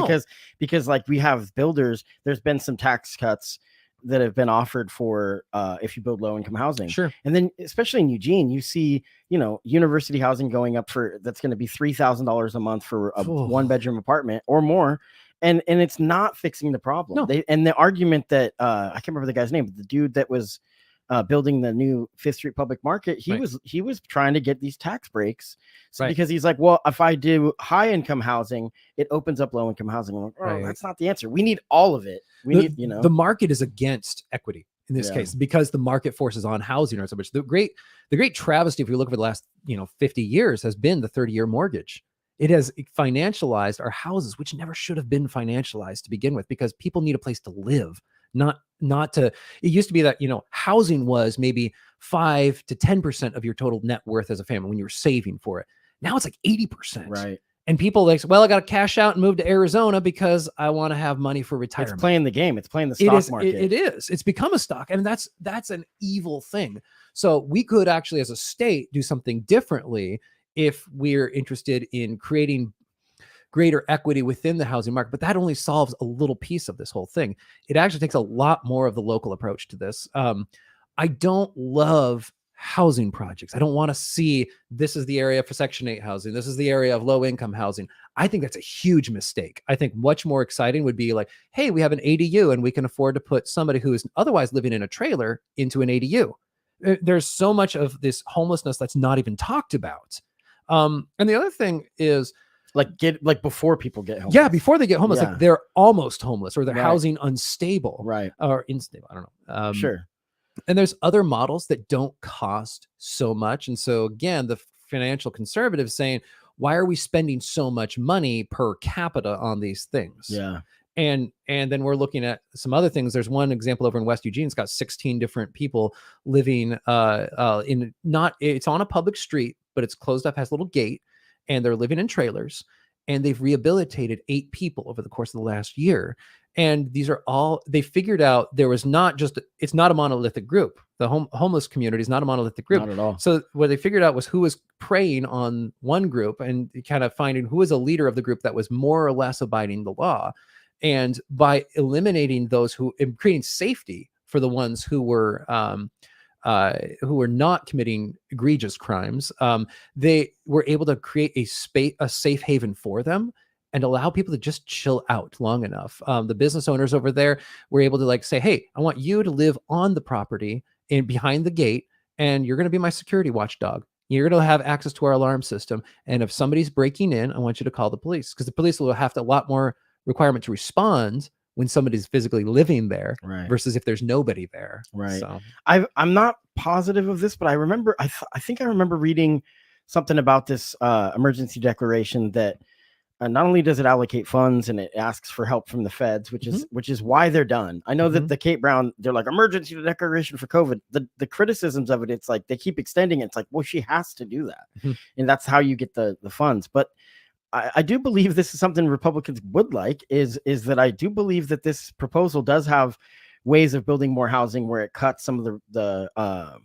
because like we have builders, there's been some tax cuts that have been offered for if you build low income housing. Sure. And then especially in Eugene, you see, university housing going up that's going to be $3,000 a month for a 1-bedroom apartment or more. and it's not fixing the problem. No. And the argument that I can't remember the guy's name, but the dude that was building the new Fifth Street Public Market, he was trying to get these tax breaks, because he's like, well, if I do high income housing, it opens up low income housing. I'm like, oh, that's not the answer. We need all of it. We need, the market is against equity in this case, because the market forces on housing or so much. The great travesty, if you look over the last 50 years, has been the 30-year mortgage. It has financialized our houses, which never should have been financialized to begin with, because people need a place to live, not to. It used to be that housing was maybe 5 to 10% of your total net worth as a family when you were saving for it. Now it's like 80%. Right. And people like, well, I got to cash out and move to Arizona because I want to have money for retirement. It's playing the game. It's playing the stock market. It is. It's become a stock, and that's an evil thing. So we could actually, as a state, do something differently if we're interested in creating greater equity within the housing market. But that only solves a little piece of this whole thing. It actually takes a lot more of the local approach to this. I don't love housing projects. I don't want to see this is the area for Section 8 housing. This is the area of low income housing. I think that's a huge mistake. I think much more exciting would be like, hey, we have an ADU and we can afford to put somebody who is otherwise living in a trailer into an ADU. There's so much of this homelessness that's not even talked about. And the other thing is, before people get homeless. Yeah, before they get homeless, like they're almost homeless, or they're housing unstable, or unstable. I don't know. Sure. And there's other models that don't cost so much. And so again, the financial conservatives saying, why are we spending so much money per capita on these things? Yeah. And then we're looking at some other things. There's one example over in West Eugene. It's got 16 different people living it's on a public street, but it's closed up, has a little gate, and they're living in trailers, and they've rehabilitated 8 people over the course of the last year. And these are all, they figured out there was it's not a monolithic group. The homeless community is not a monolithic group. Not at all. So what they figured out was who was preying on one group, and kind of finding who was a leader of the group that was more or less abiding the law. And by eliminating those and creating safety for the ones who were not committing egregious crimes, they were able to create a safe haven for them and allow people to just chill out long enough. The business owners over there were able to say, hey, I want you to live on the property and behind the gate, and you're going to be my security watchdog. You're going to have access to our alarm system. And if somebody's breaking in, I want you to call the police, because the police will have a lot more requirement to respond when somebody's physically living there, versus if there's nobody there. Right. So I'm not positive of this, but I remember, I think I remember reading something about this emergency declaration that not only does it allocate funds and it asks for help from the feds, which is why they're done. I know that the Kate Brown, they're like, emergency declaration for COVID. The criticisms of it, it's like they keep extending it. It's like, well, she has to do that. And that's how you get the funds. But I do believe this is something Republicans would like, is that I do believe that this proposal does have ways of building more housing where it cuts some of the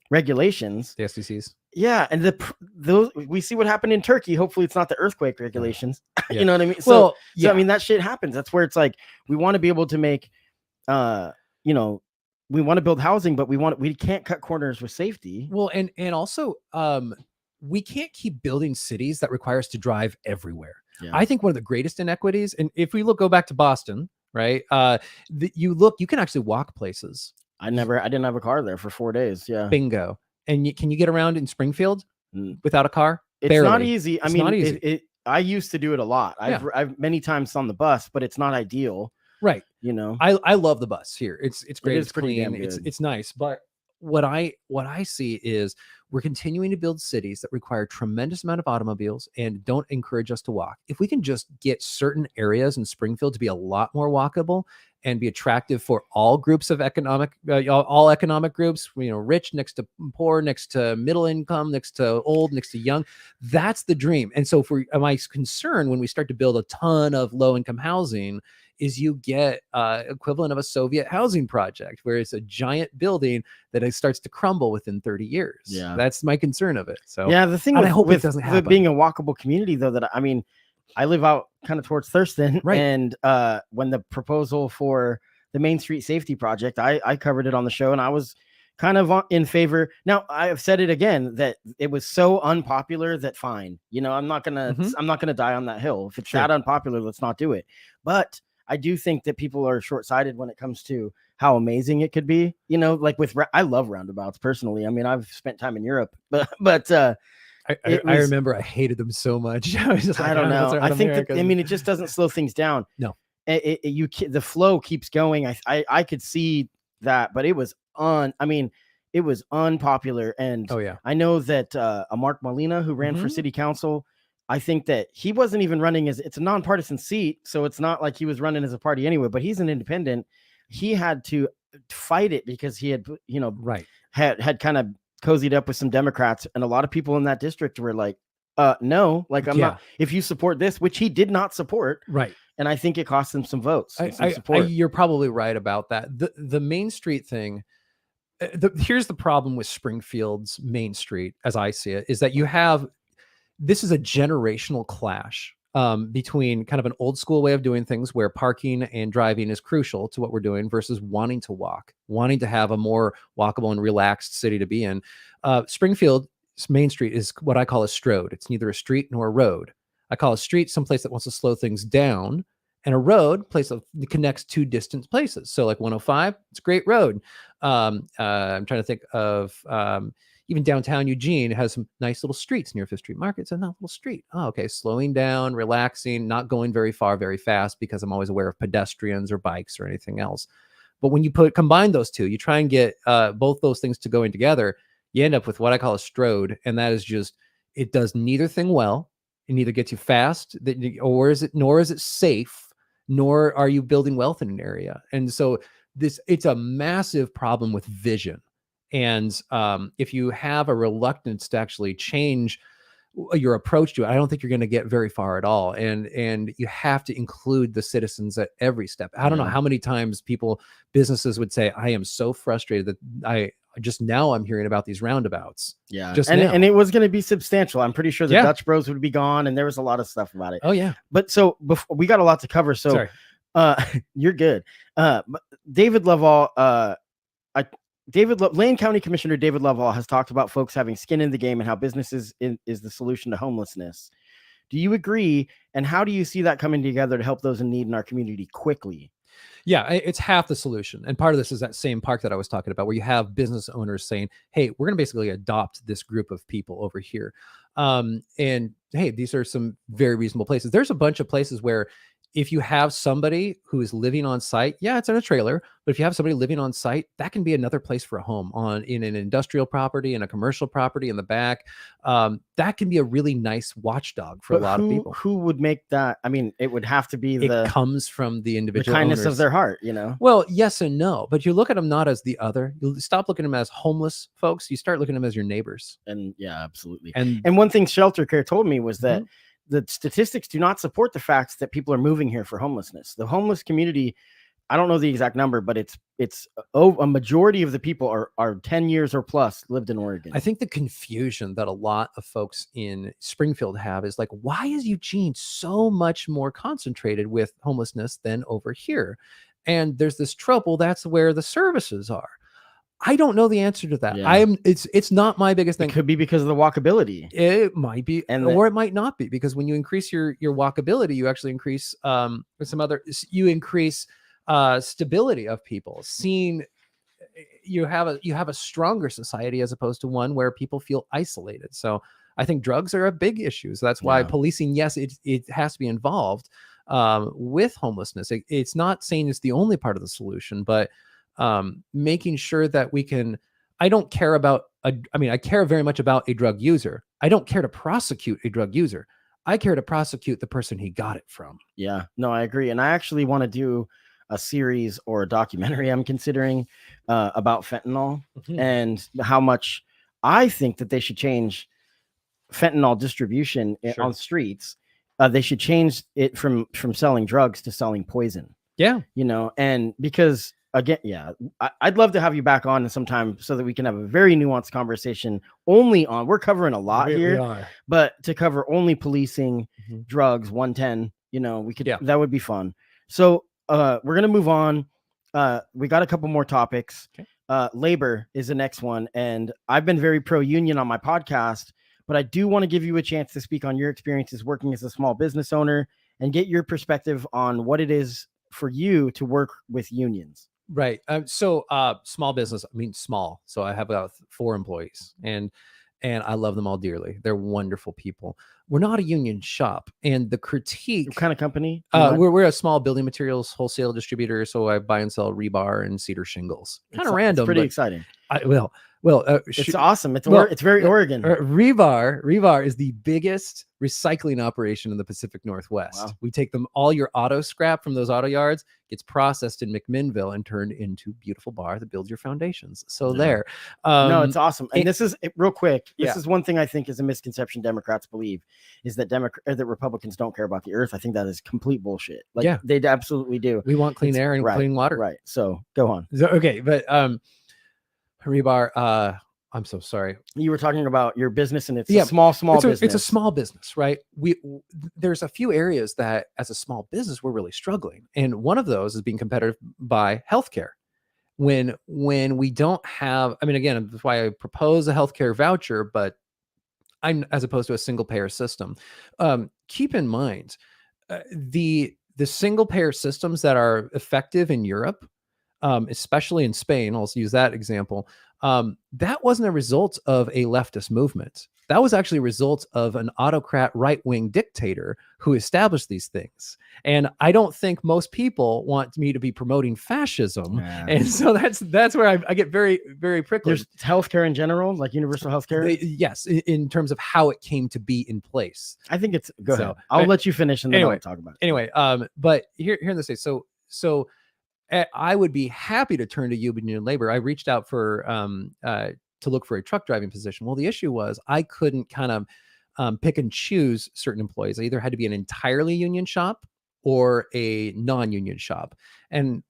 regulations. The SDCs. Yeah, and those we see what happened in Turkey. Hopefully, it's not the earthquake regulations. Yeah. You know what I mean? So I mean, that shit happens. That's where it's like we want to be able to make, we want to build housing, but we can't cut corners with safety. Well, and also, we can't keep building cities that require us to drive everywhere. Yeah. I think one of the greatest inequities, and if we go back to Boston, right? You can actually walk places. I didn't have a car there for 4 days. Yeah. Bingo. And can you get around in Springfield without a car? It's Barely. not easy. It's not easy. I used to do it a lot. I've many times on the bus, but it's not ideal. Right. I love the bus here. It's great. It's clean. It's nice. But what I see is we're continuing to build cities that require a tremendous amount of automobiles and don't encourage us to walk. If we can just get certain areas in Springfield to be a lot more walkable and be attractive for all groups of all economic groups, rich next to poor, next to middle income, next to old, next to young, that's the dream. And so my concern when we start to build a ton of low income housing is you get equivalent of a Soviet housing project where it's a giant building that it starts to crumble within 30 years. Yeah. That's my concern of it. So yeah, the thing with it being a walkable community though, I live out kind of towards Thurston, right? And when the proposal for the Main Street Safety Project, I covered it on the show, and I was kind of in favor. Now, I have said it again that it was so unpopular that fine. I'm not gonna die on that hill. If it's that unpopular, let's not do it. But I do think that people are short-sighted when it comes to how amazing it could be. Like I love roundabouts personally. I mean, I've spent time in Europe, but I remember I hated them so much. I was just like, I don't know. I think that, it just doesn't slow things down. No, the flow keeps going. I could see that, but it was it was unpopular. And I know that a Mark Molina who ran for city council, I think that he wasn't even running it's a nonpartisan seat, so it's not like he was running as a party anyway, but he's an independent. He had to fight it because he had, had kind of cozied up with some Democrats, and a lot of people in that district were like, no, like I'm not, if you support this, which he did not support. Right. And I think it cost him some votes. You're probably right about that. The Main Street thing, here's the problem with Springfield's Main Street, as I see it, is that this is a generational clash between kind of an old school way of doing things where parking and driving is crucial to what we're doing versus wanting to walk, wanting to have a more walkable and relaxed city to be in. Springfield's Main Street is what I call a STROD. It's neither a street nor a road. I call a street someplace that wants to slow things down, and a road place that connects two distant places. So like 105, it's a great road. I'm trying to think of even downtown Eugene has some nice little streets near Fifth Street Market. It's a nice little street. Oh, okay. Slowing down, relaxing, not going very far, very fast, because I'm always aware of pedestrians or bikes or anything else. But when you combine those two, you try and get both those things to going together, you end up with what I call a STROD. And that is just, it does neither thing well. It neither gets you fast, nor is it safe, nor are you building wealth in an area. And so it's a massive problem with vision. And if you have a reluctance to actually change your approach to it, I don't think you're going to get very far at all. And you have to include the citizens at every step. I don't know how many times businesses would say, I am so frustrated that I'm hearing about these roundabouts. Yeah. And it was going to be substantial. I'm pretty sure the Dutch Bros would be gone, and there was a lot of stuff about it. Oh yeah. But so we got a lot to cover. So you're good. David Lovell, Lane County Commissioner David Lovell has talked about folks having skin in the game and how businesses is the solution to homelessness. Do you agree? And how do you see that coming together to help those in need in our community quickly? Yeah, it's half the solution. And part of this is that same park that I was talking about, where you have business owners saying, hey, we're going to basically adopt this group of people over here. And hey, these are some very reasonable places. There's a bunch of places where if you have somebody who is living on site, it's in a trailer, but if you have somebody living on site, that can be another place for a home in an industrial property, in a commercial property in the back. That can be a really nice watchdog for a lot of people. Who would make that? I mean, it would have to be it comes from the individual kindness owners. Of their heart, Well, yes and no, but you look at them not as the other. You stop looking at them as homeless folks. You start looking at them as your neighbors. And yeah, absolutely. And one thing Shelter Care told me was that the statistics do not support the facts that people are moving here for homelessness. The homeless community, I don't know the exact number, but it's a majority of the people are 10 years or plus lived in Oregon. I think the confusion that a lot of folks in Springfield have is like, why is Eugene so much more concentrated with homelessness than over here? And there's this trouble. That's where the services are. I don't know the answer to that. It's not my biggest thing. It could be because of the walkability. It might be, or it might not be, because when you increase your walkability, you actually increase stability of people. You have a stronger society as opposed to one where people feel isolated. So I think drugs are a big issue. So that's why policing, yes, it has to be involved with homelessness. It's not saying it's the only part of the solution, but making sure that we can. I care very much about a drug user. I don't care to prosecute a drug user. I care to prosecute the person he got it from. Yeah, no, I agree. And I actually want to do a series or a documentary I'm considering about fentanyl and how much I think that they should change fentanyl distribution on streets. They should change it from selling drugs to selling poison. Yeah. And because again, I'd love to have you back on sometime so that we can have a very nuanced conversation we're covering a lot here, but to cover only policing, drugs, 110, we could, that would be fun. So we're going to move on. We got a couple more topics. Okay. labor is the next one. And I've been very pro-union on my podcast, but I do want to give you a chance to speak on your experiences working as a small business owner and get your perspective on what it is for you to work with unions. Right. So small business, I mean, small. So I have about 4 employees, and I love them all dearly. They're wonderful people. We're not a union shop. And the critique. What kind of company? We're a small building materials wholesale distributor. So I buy and sell rebar and cedar shingles. Kind of random. It's pretty exciting. It's awesome. It's very Oregon. Rebar is the biggest recycling operation in the Pacific Northwest. Wow. We take all your auto scrap from those auto yards, gets processed in McMinnville and turned into beautiful bar that builds your foundations. So there. No, it's awesome. And this is real quick. This Yeah. is one thing I think is a misconception Democrats believe is that that Republicans don't care about the earth. I think that is complete bullshit. Like Yeah. they absolutely do. We want clean air and clean water. Right. So go on. So, okay. But rebar, I'm so sorry. You were talking about your business, and it's a small business. It's a small business, right? There's a few areas that as a small business, we're really struggling. And one of those is being competitive by healthcare. When we don't have, I mean, again, that's why I propose a healthcare voucher, but I'm as opposed to a single payer system. Keep in mind, the single payer systems that are effective in Europe, especially in Spain, I'll use that example. That wasn't a result of a leftist movement. That was actually a result of an autocrat right-wing dictator who established these things. And I don't think most people want me to be promoting fascism. And so that's where I get very, very prickly. There's healthcare in general, like universal healthcare. Yes, in terms of how it came to be in place. I think it's go ahead. I'll let you finish and then I'll talk about it. Anyway, but here in the States, so I would be happy to turn to union labor. I reached out for to look for a truck driving position. Well, the issue was I couldn't kind of pick and choose certain employees. I either had to be an entirely union shop or a non-union shop. And,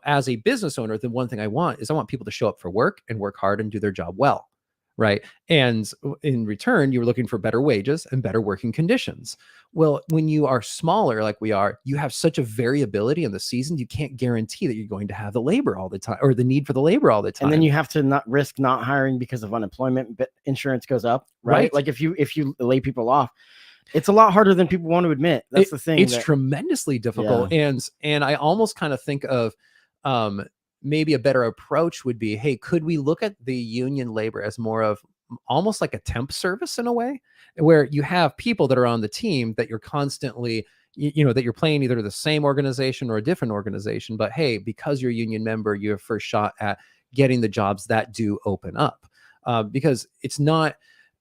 as a business owner, the one thing I want people to show up for work and work hard and do their job well. Right. And in return, you were looking for better wages and better working conditions. Well, when you are smaller, like we are, you have such a variability in the season. You can't guarantee that you're going to have the labor all the time or the need for the labor all the time. And then you have to not risk not hiring because of unemployment, but insurance goes up. Right. Like if you lay people off, it's a lot harder than people want to admit. That's the thing. It's tremendously difficult. Yeah. And I almost kind of think of, maybe a better approach would be, hey, could we look at the union labor as more of almost like a temp service in a way where you have people that are on the team that you're constantly, that you're playing either the same organization or a different organization, but hey, because you're a union member, you have first shot at getting the jobs that do open up. Because it's not,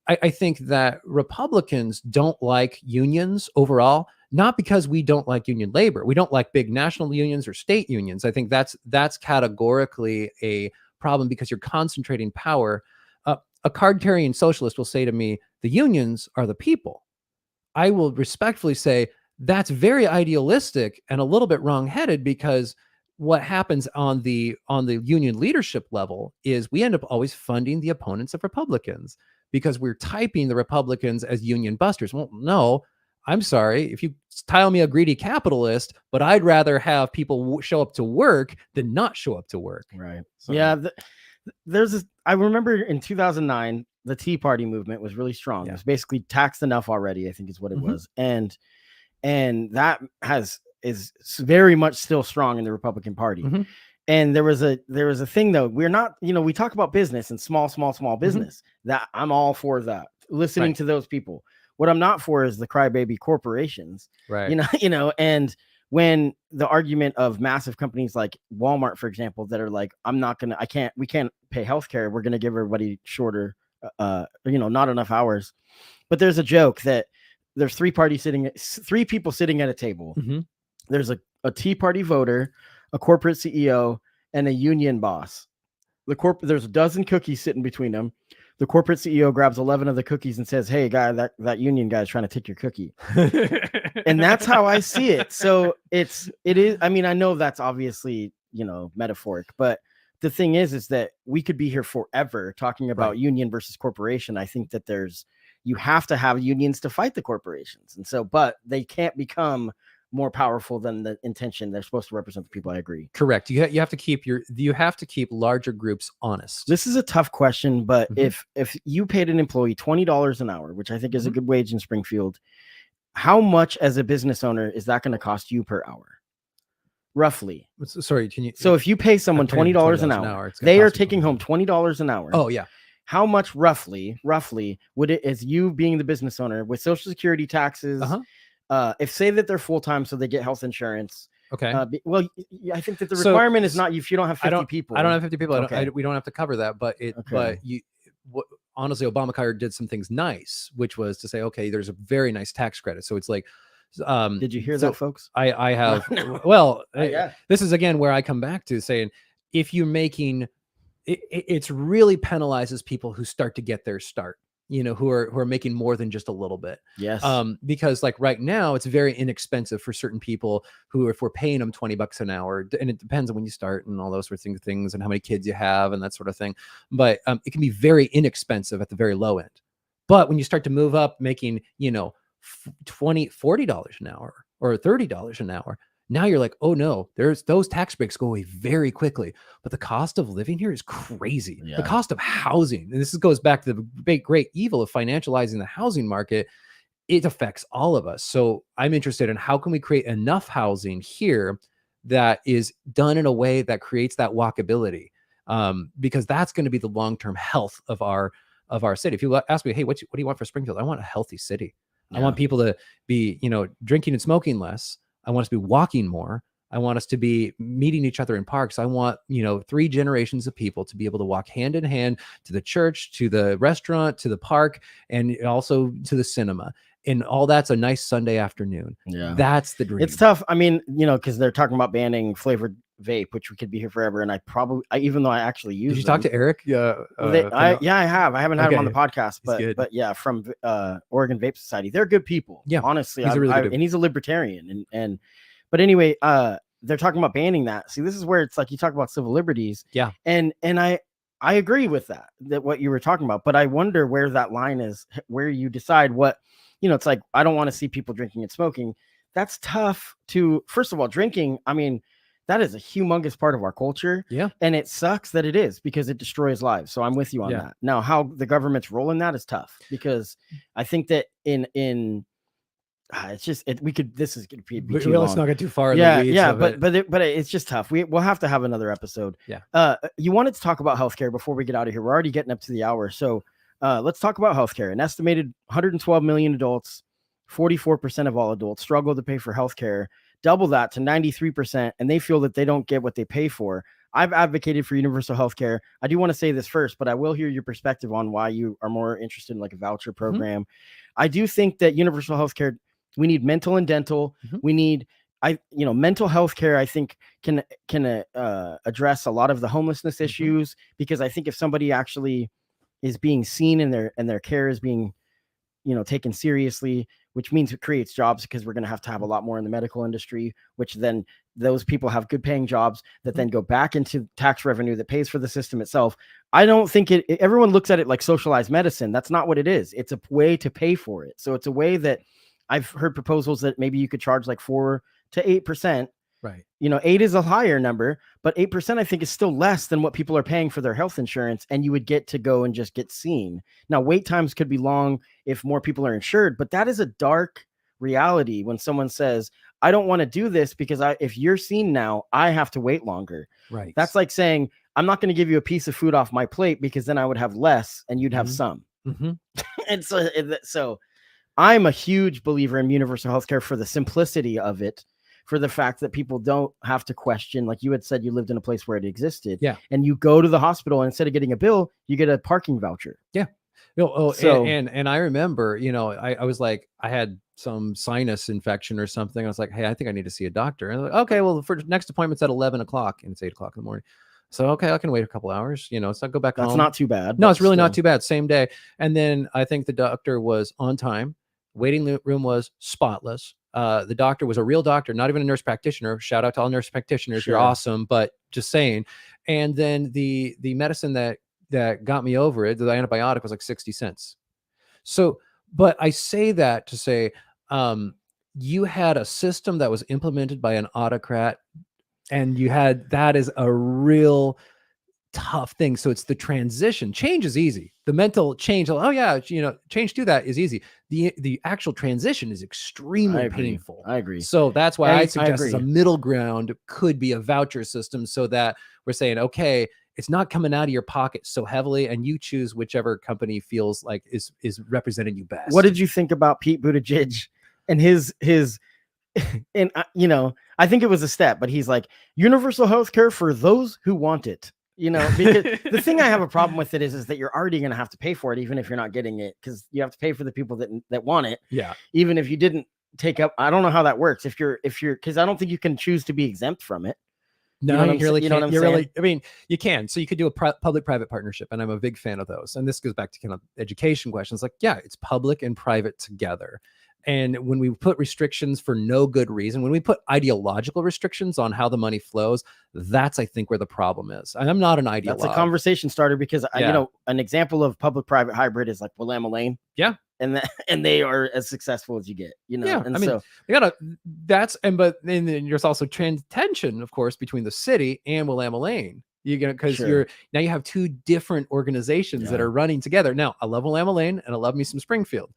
I think that Republicans don't like unions overall, not because we don't like union labor. We don't like big national unions or state unions. I think that's categorically a problem because you're concentrating power. A card-carrying socialist will say to me, the unions are the people. I will respectfully say that's very idealistic and a little bit wrong-headed because what happens on the union leadership level is we end up always funding the opponents of Republicans because we're typing the Republicans as union busters. Well, no, I'm sorry if you title me a greedy capitalist, but I'd rather have people show up to work than not show up to work. Right. So. Yeah. There's this, I remember in 2009, the Tea Party movement was really strong. Yeah. It was basically taxed enough already, I think is what it was. And that is very much still strong in the Republican Party. And there was a thing though. We're not, we talk about business and small business that I'm all for that, listening to those people. What I'm not for is the crybaby corporations, right? And when the argument of massive companies like Walmart, for example, that are like, we can't pay healthcare. We're going to give everybody shorter, not enough hours. But there's a joke that there's three people sitting at a table. There's a Tea Party voter, a corporate CEO, and a union boss. There's a dozen cookies sitting between them. The corporate CEO grabs 11 of the cookies and says, "Hey, guy, that union guy is trying to take your cookie." And that's how I see it. So it is. I mean, I know that's obviously, metaphoric, but the thing is that we could be here forever talking about union versus corporation. I think that you have to have unions to fight the corporations. And so, but they can't become more powerful than the intention. They're supposed to represent the people. I agree. Correct. You have to keep larger groups honest. This is a tough question, but Mhm. if you paid an employee $20 an hour, which I think is a Mhm. good wage in Springfield, how much as a business owner is that going to cost you per hour? Roughly. Sorry, can you? So if you pay someone $20 an hour, they are taking home $20 an hour. Oh yeah. How much roughly would it, as you being the business owner with Social Security, taxes, if say that they're full-time, so they get health insurance. Okay. Well, I think that the requirement is not if you don't have 50 people. I don't have 50 people. Okay. We don't have to cover that, but honestly, Obamacare did some things nice, which was to say, okay, there's a very nice tax credit. So it's like, did you hear that, folks? I have. No. Well, Yeah. This is again where I come back to saying, if you're making, it's really penalizes people who start to get their start. Who are making more than just a little bit. Yes. Because like right now, it's very inexpensive for certain people who, if we're paying them $20 an hour, and it depends on when you start and all those sorts of things and how many kids you have and that sort of thing. But it can be very inexpensive at the very low end. But when you start to move up, making, $20, $40 an hour or $30 an hour, now you're like, oh no, those tax breaks go away very quickly. But the cost of living here is crazy. Yeah. The cost of housing, and this goes back to the big, great evil of financializing the housing market. It affects all of us. So I'm interested in how can we create enough housing here that is done in a way that creates that walkability, because that's going to be the long-term health of our city. If you ask me, hey, what do you want for Springfield? I want a healthy city. Yeah. I want people to be, drinking and smoking less. I want us to be walking more. I want us to be meeting each other in parks. I want, 3 generations of people to be able to walk hand in hand to the church, to the restaurant, to the park, and also to the cinema. And all that's a nice Sunday afternoon. Yeah. That's the dream. It's tough. I mean, because they're talking about banning flavored vape, which we could be here forever. And even though I actually use Did you talk to Eric? Yeah. I have. I haven't had him on the podcast, but yeah, from Oregon Vape Society. They're good people. Yeah. Honestly. He's and he's a libertarian. But anyway, they're talking about banning that. See, this is where it's like you talk about civil liberties. Yeah. And I agree with that what you were talking about, but I wonder where that line is, where you decide what, it's like, I don't want to see people drinking and smoking. That's tough to, first of all, drinking. I mean, that is a humongous part of our culture. Yeah. And it sucks that it is because it destroys lives. So I'm with you on that. Now, how the government's rolling that is tough, because I think that it's just this is gonna be too long. Let's not get too far in the weeds. Yeah, but it's just tough. We'll have to have another episode. Yeah. You wanted to talk about healthcare before we get out of here. We're already getting up to the hour, so let's talk about healthcare. An estimated 112 million adults, 44% of all adults struggle to pay for healthcare. Double that to 93%, and they feel that they don't get what they pay for. I've advocated for universal healthcare. I do want to say this first, but I will hear your perspective on why you are more interested in like a voucher program. Mm-hmm. I do think that universal healthcare, we need mental and dental. Mm-hmm. We need, mental health care, I think can address a lot of the homelessness issues, because I think if somebody actually is being seen and their care is being, taken seriously, which means it creates jobs, because we're going to have a lot more in the medical industry, which then those people have good paying jobs that then go back into tax revenue that pays for the system itself. I don't think everyone looks at it like socialized medicine. That's not what it is. It's a way to pay for it. So it's a way that I've heard proposals that maybe you could charge like 4 to 8%. Right. 8 is a higher number, but 8% I think is still less than what people are paying for their health insurance, and you would get to go and just get seen. Now, wait times could be long if more people are insured, but that is a dark reality when someone says, I don't want to do this because if you're seen now, I have to wait longer. Right. That's like saying, I'm not going to give you a piece of food off my plate because then I would have less and you'd have some. Mm-hmm. And so I'm a huge believer in universal healthcare for the simplicity of it, for the fact that people don't have to question, like you had said, you lived in a place where it existed. Yeah. And you go to the hospital, and instead of getting a bill, you get a parking voucher. Yeah. And I remember, I was like, I had some sinus infection or something. I was like, hey, I think I need to see a doctor. And I'm like, okay, well, for next appointment's at 11 o'clock, and it's 8 o'clock in the morning. So, okay, I can wait a couple hours, so I go back home. That's not too bad. No, it's really not too bad. Same day. And then I think the doctor was on time. Waiting room was spotless. The doctor was a real doctor, not even a nurse practitioner. Shout out to all nurse practitioners. Sure. You're awesome. But just saying. And then the medicine that got me over it, the antibiotic, was like 60 cents. So, but I say that to say, you had a system that was implemented by an autocrat, and that is a real tough thing. So it's the transition. Change is easy. The mental change, oh yeah, change to that is easy. The actual transition is extremely painful. I agree. So that's why I suggest as a agree. middle ground could be a voucher system, so that we're saying, okay, it's not coming out of your pocket so heavily, and you choose whichever company feels like is representing you best. What did you think about Pete Buttigieg and his and I think it was a step, but he's like, universal health care for those who want it. Because the thing I have a problem with it is that you're already going to have to pay for it, even if you're not getting it, because you have to pay for the people that want it. Yeah. Even if you didn't take up, I don't know how that works. If you're, because I don't think you can choose to be exempt from it. No, you really can't. What I'm saying? I mean, you can. So you could do a public-private partnership, and I'm a big fan of those. And this goes back to kind of education questions. Like, yeah, it's public and private together. And when we put restrictions for no good reason, when we put ideological restrictions on how the money flows, that's, I think, where the problem is. And I'm not an ideologue. That's a conversation starter, because an example of public-private hybrid is like Willamette Lane. Yeah. And they are as successful as you get, Yeah, And I mean, but then there's also tension, of course, between the city and Willamette Lane. Because now you have two different organizations that are running together. Now, I love Willamette Lane and I love me some Springfield.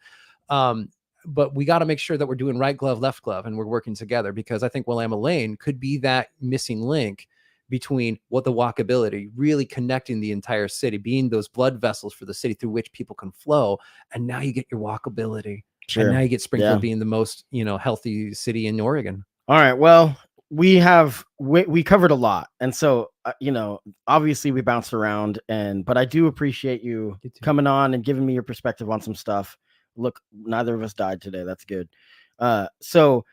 But we got to make sure that we're doing right glove, left glove, and we're working together, because I think Willamette Lane could be that missing link between what the walkability, really connecting the entire city, being those blood vessels for the city through which people can flow. And now you get your walkability. Sure. And now you get Springfield being the most, healthy city in Oregon. All right. Well, we covered a lot. And so, obviously we bounced around, but I do appreciate you coming on and giving me your perspective on some stuff. Look, neither of us died today. That's good. So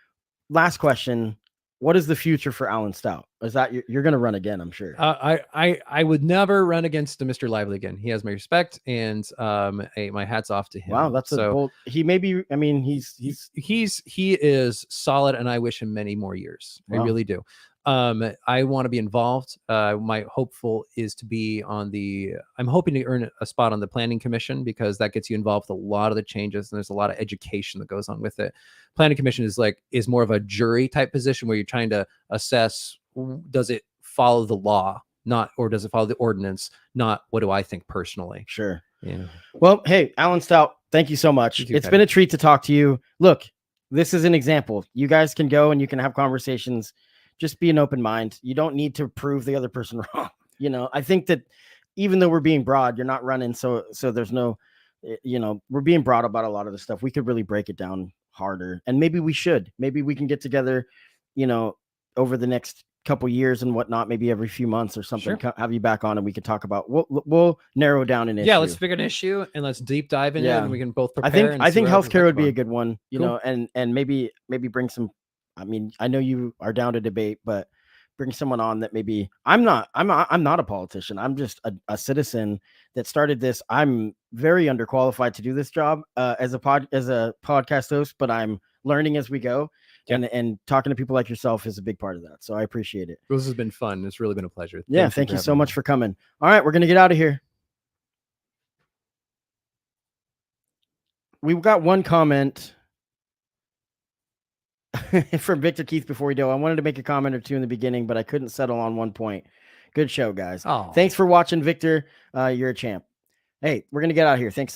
last question. What is the future for Alan Stout? Is that you're going to run again? I'm sure. I would never run against Mr. Lively again. He has my respect, and my hat's off to him. Wow, that's a bold. He maybe. I mean, he is solid, and I wish him many more years. Wow. I really do. I want to be involved. My hopeful is to be I'm hoping to earn a spot on the planning commission, because that gets you involved with a lot of the changes, and there's a lot of education that goes on with it. Planning commission is more of a jury type position, where you're trying to assess, does it follow the law, or does it follow the ordinance, not what do I think personally. Sure. Yeah. Well, hey, Alan Stout, thank you so much. It's been a treat to talk to you. Look, this is an example. You guys can go and you can have conversations. Just be an open mind. You don't need to prove the other person wrong. I think that even though we're being broad, you're not running. So there's no, we're being broad about a lot of the stuff. We could really break it down harder, and maybe we should. Maybe we can get together, over the next couple years and whatnot, maybe every few months or something. Sure. Have you back on, and we can talk about. We'll narrow down an issue. Yeah, let's figure an issue and let's deep dive into it, and we can both prepare. I think healthcare would be a good one. And maybe bring some. I mean, I know you are down to debate, but bring someone on that maybe I'm not a politician. I'm just a citizen that started this. I'm very underqualified to do this job as a podcast host, but I'm learning as we go. Yep. And talking to people like yourself is a big part of that. So I appreciate it. This has been fun. It's really been a pleasure. Thank you so much for coming. All right, we're going to get out of here. We've got one comment from Victor Keith before we go. I wanted to make a comment or two in the beginning, but I couldn't settle on one point. Good show, guys. Thanks for watching, Victor. You're a champ. Hey, we're going to get out of here. Thanks so much.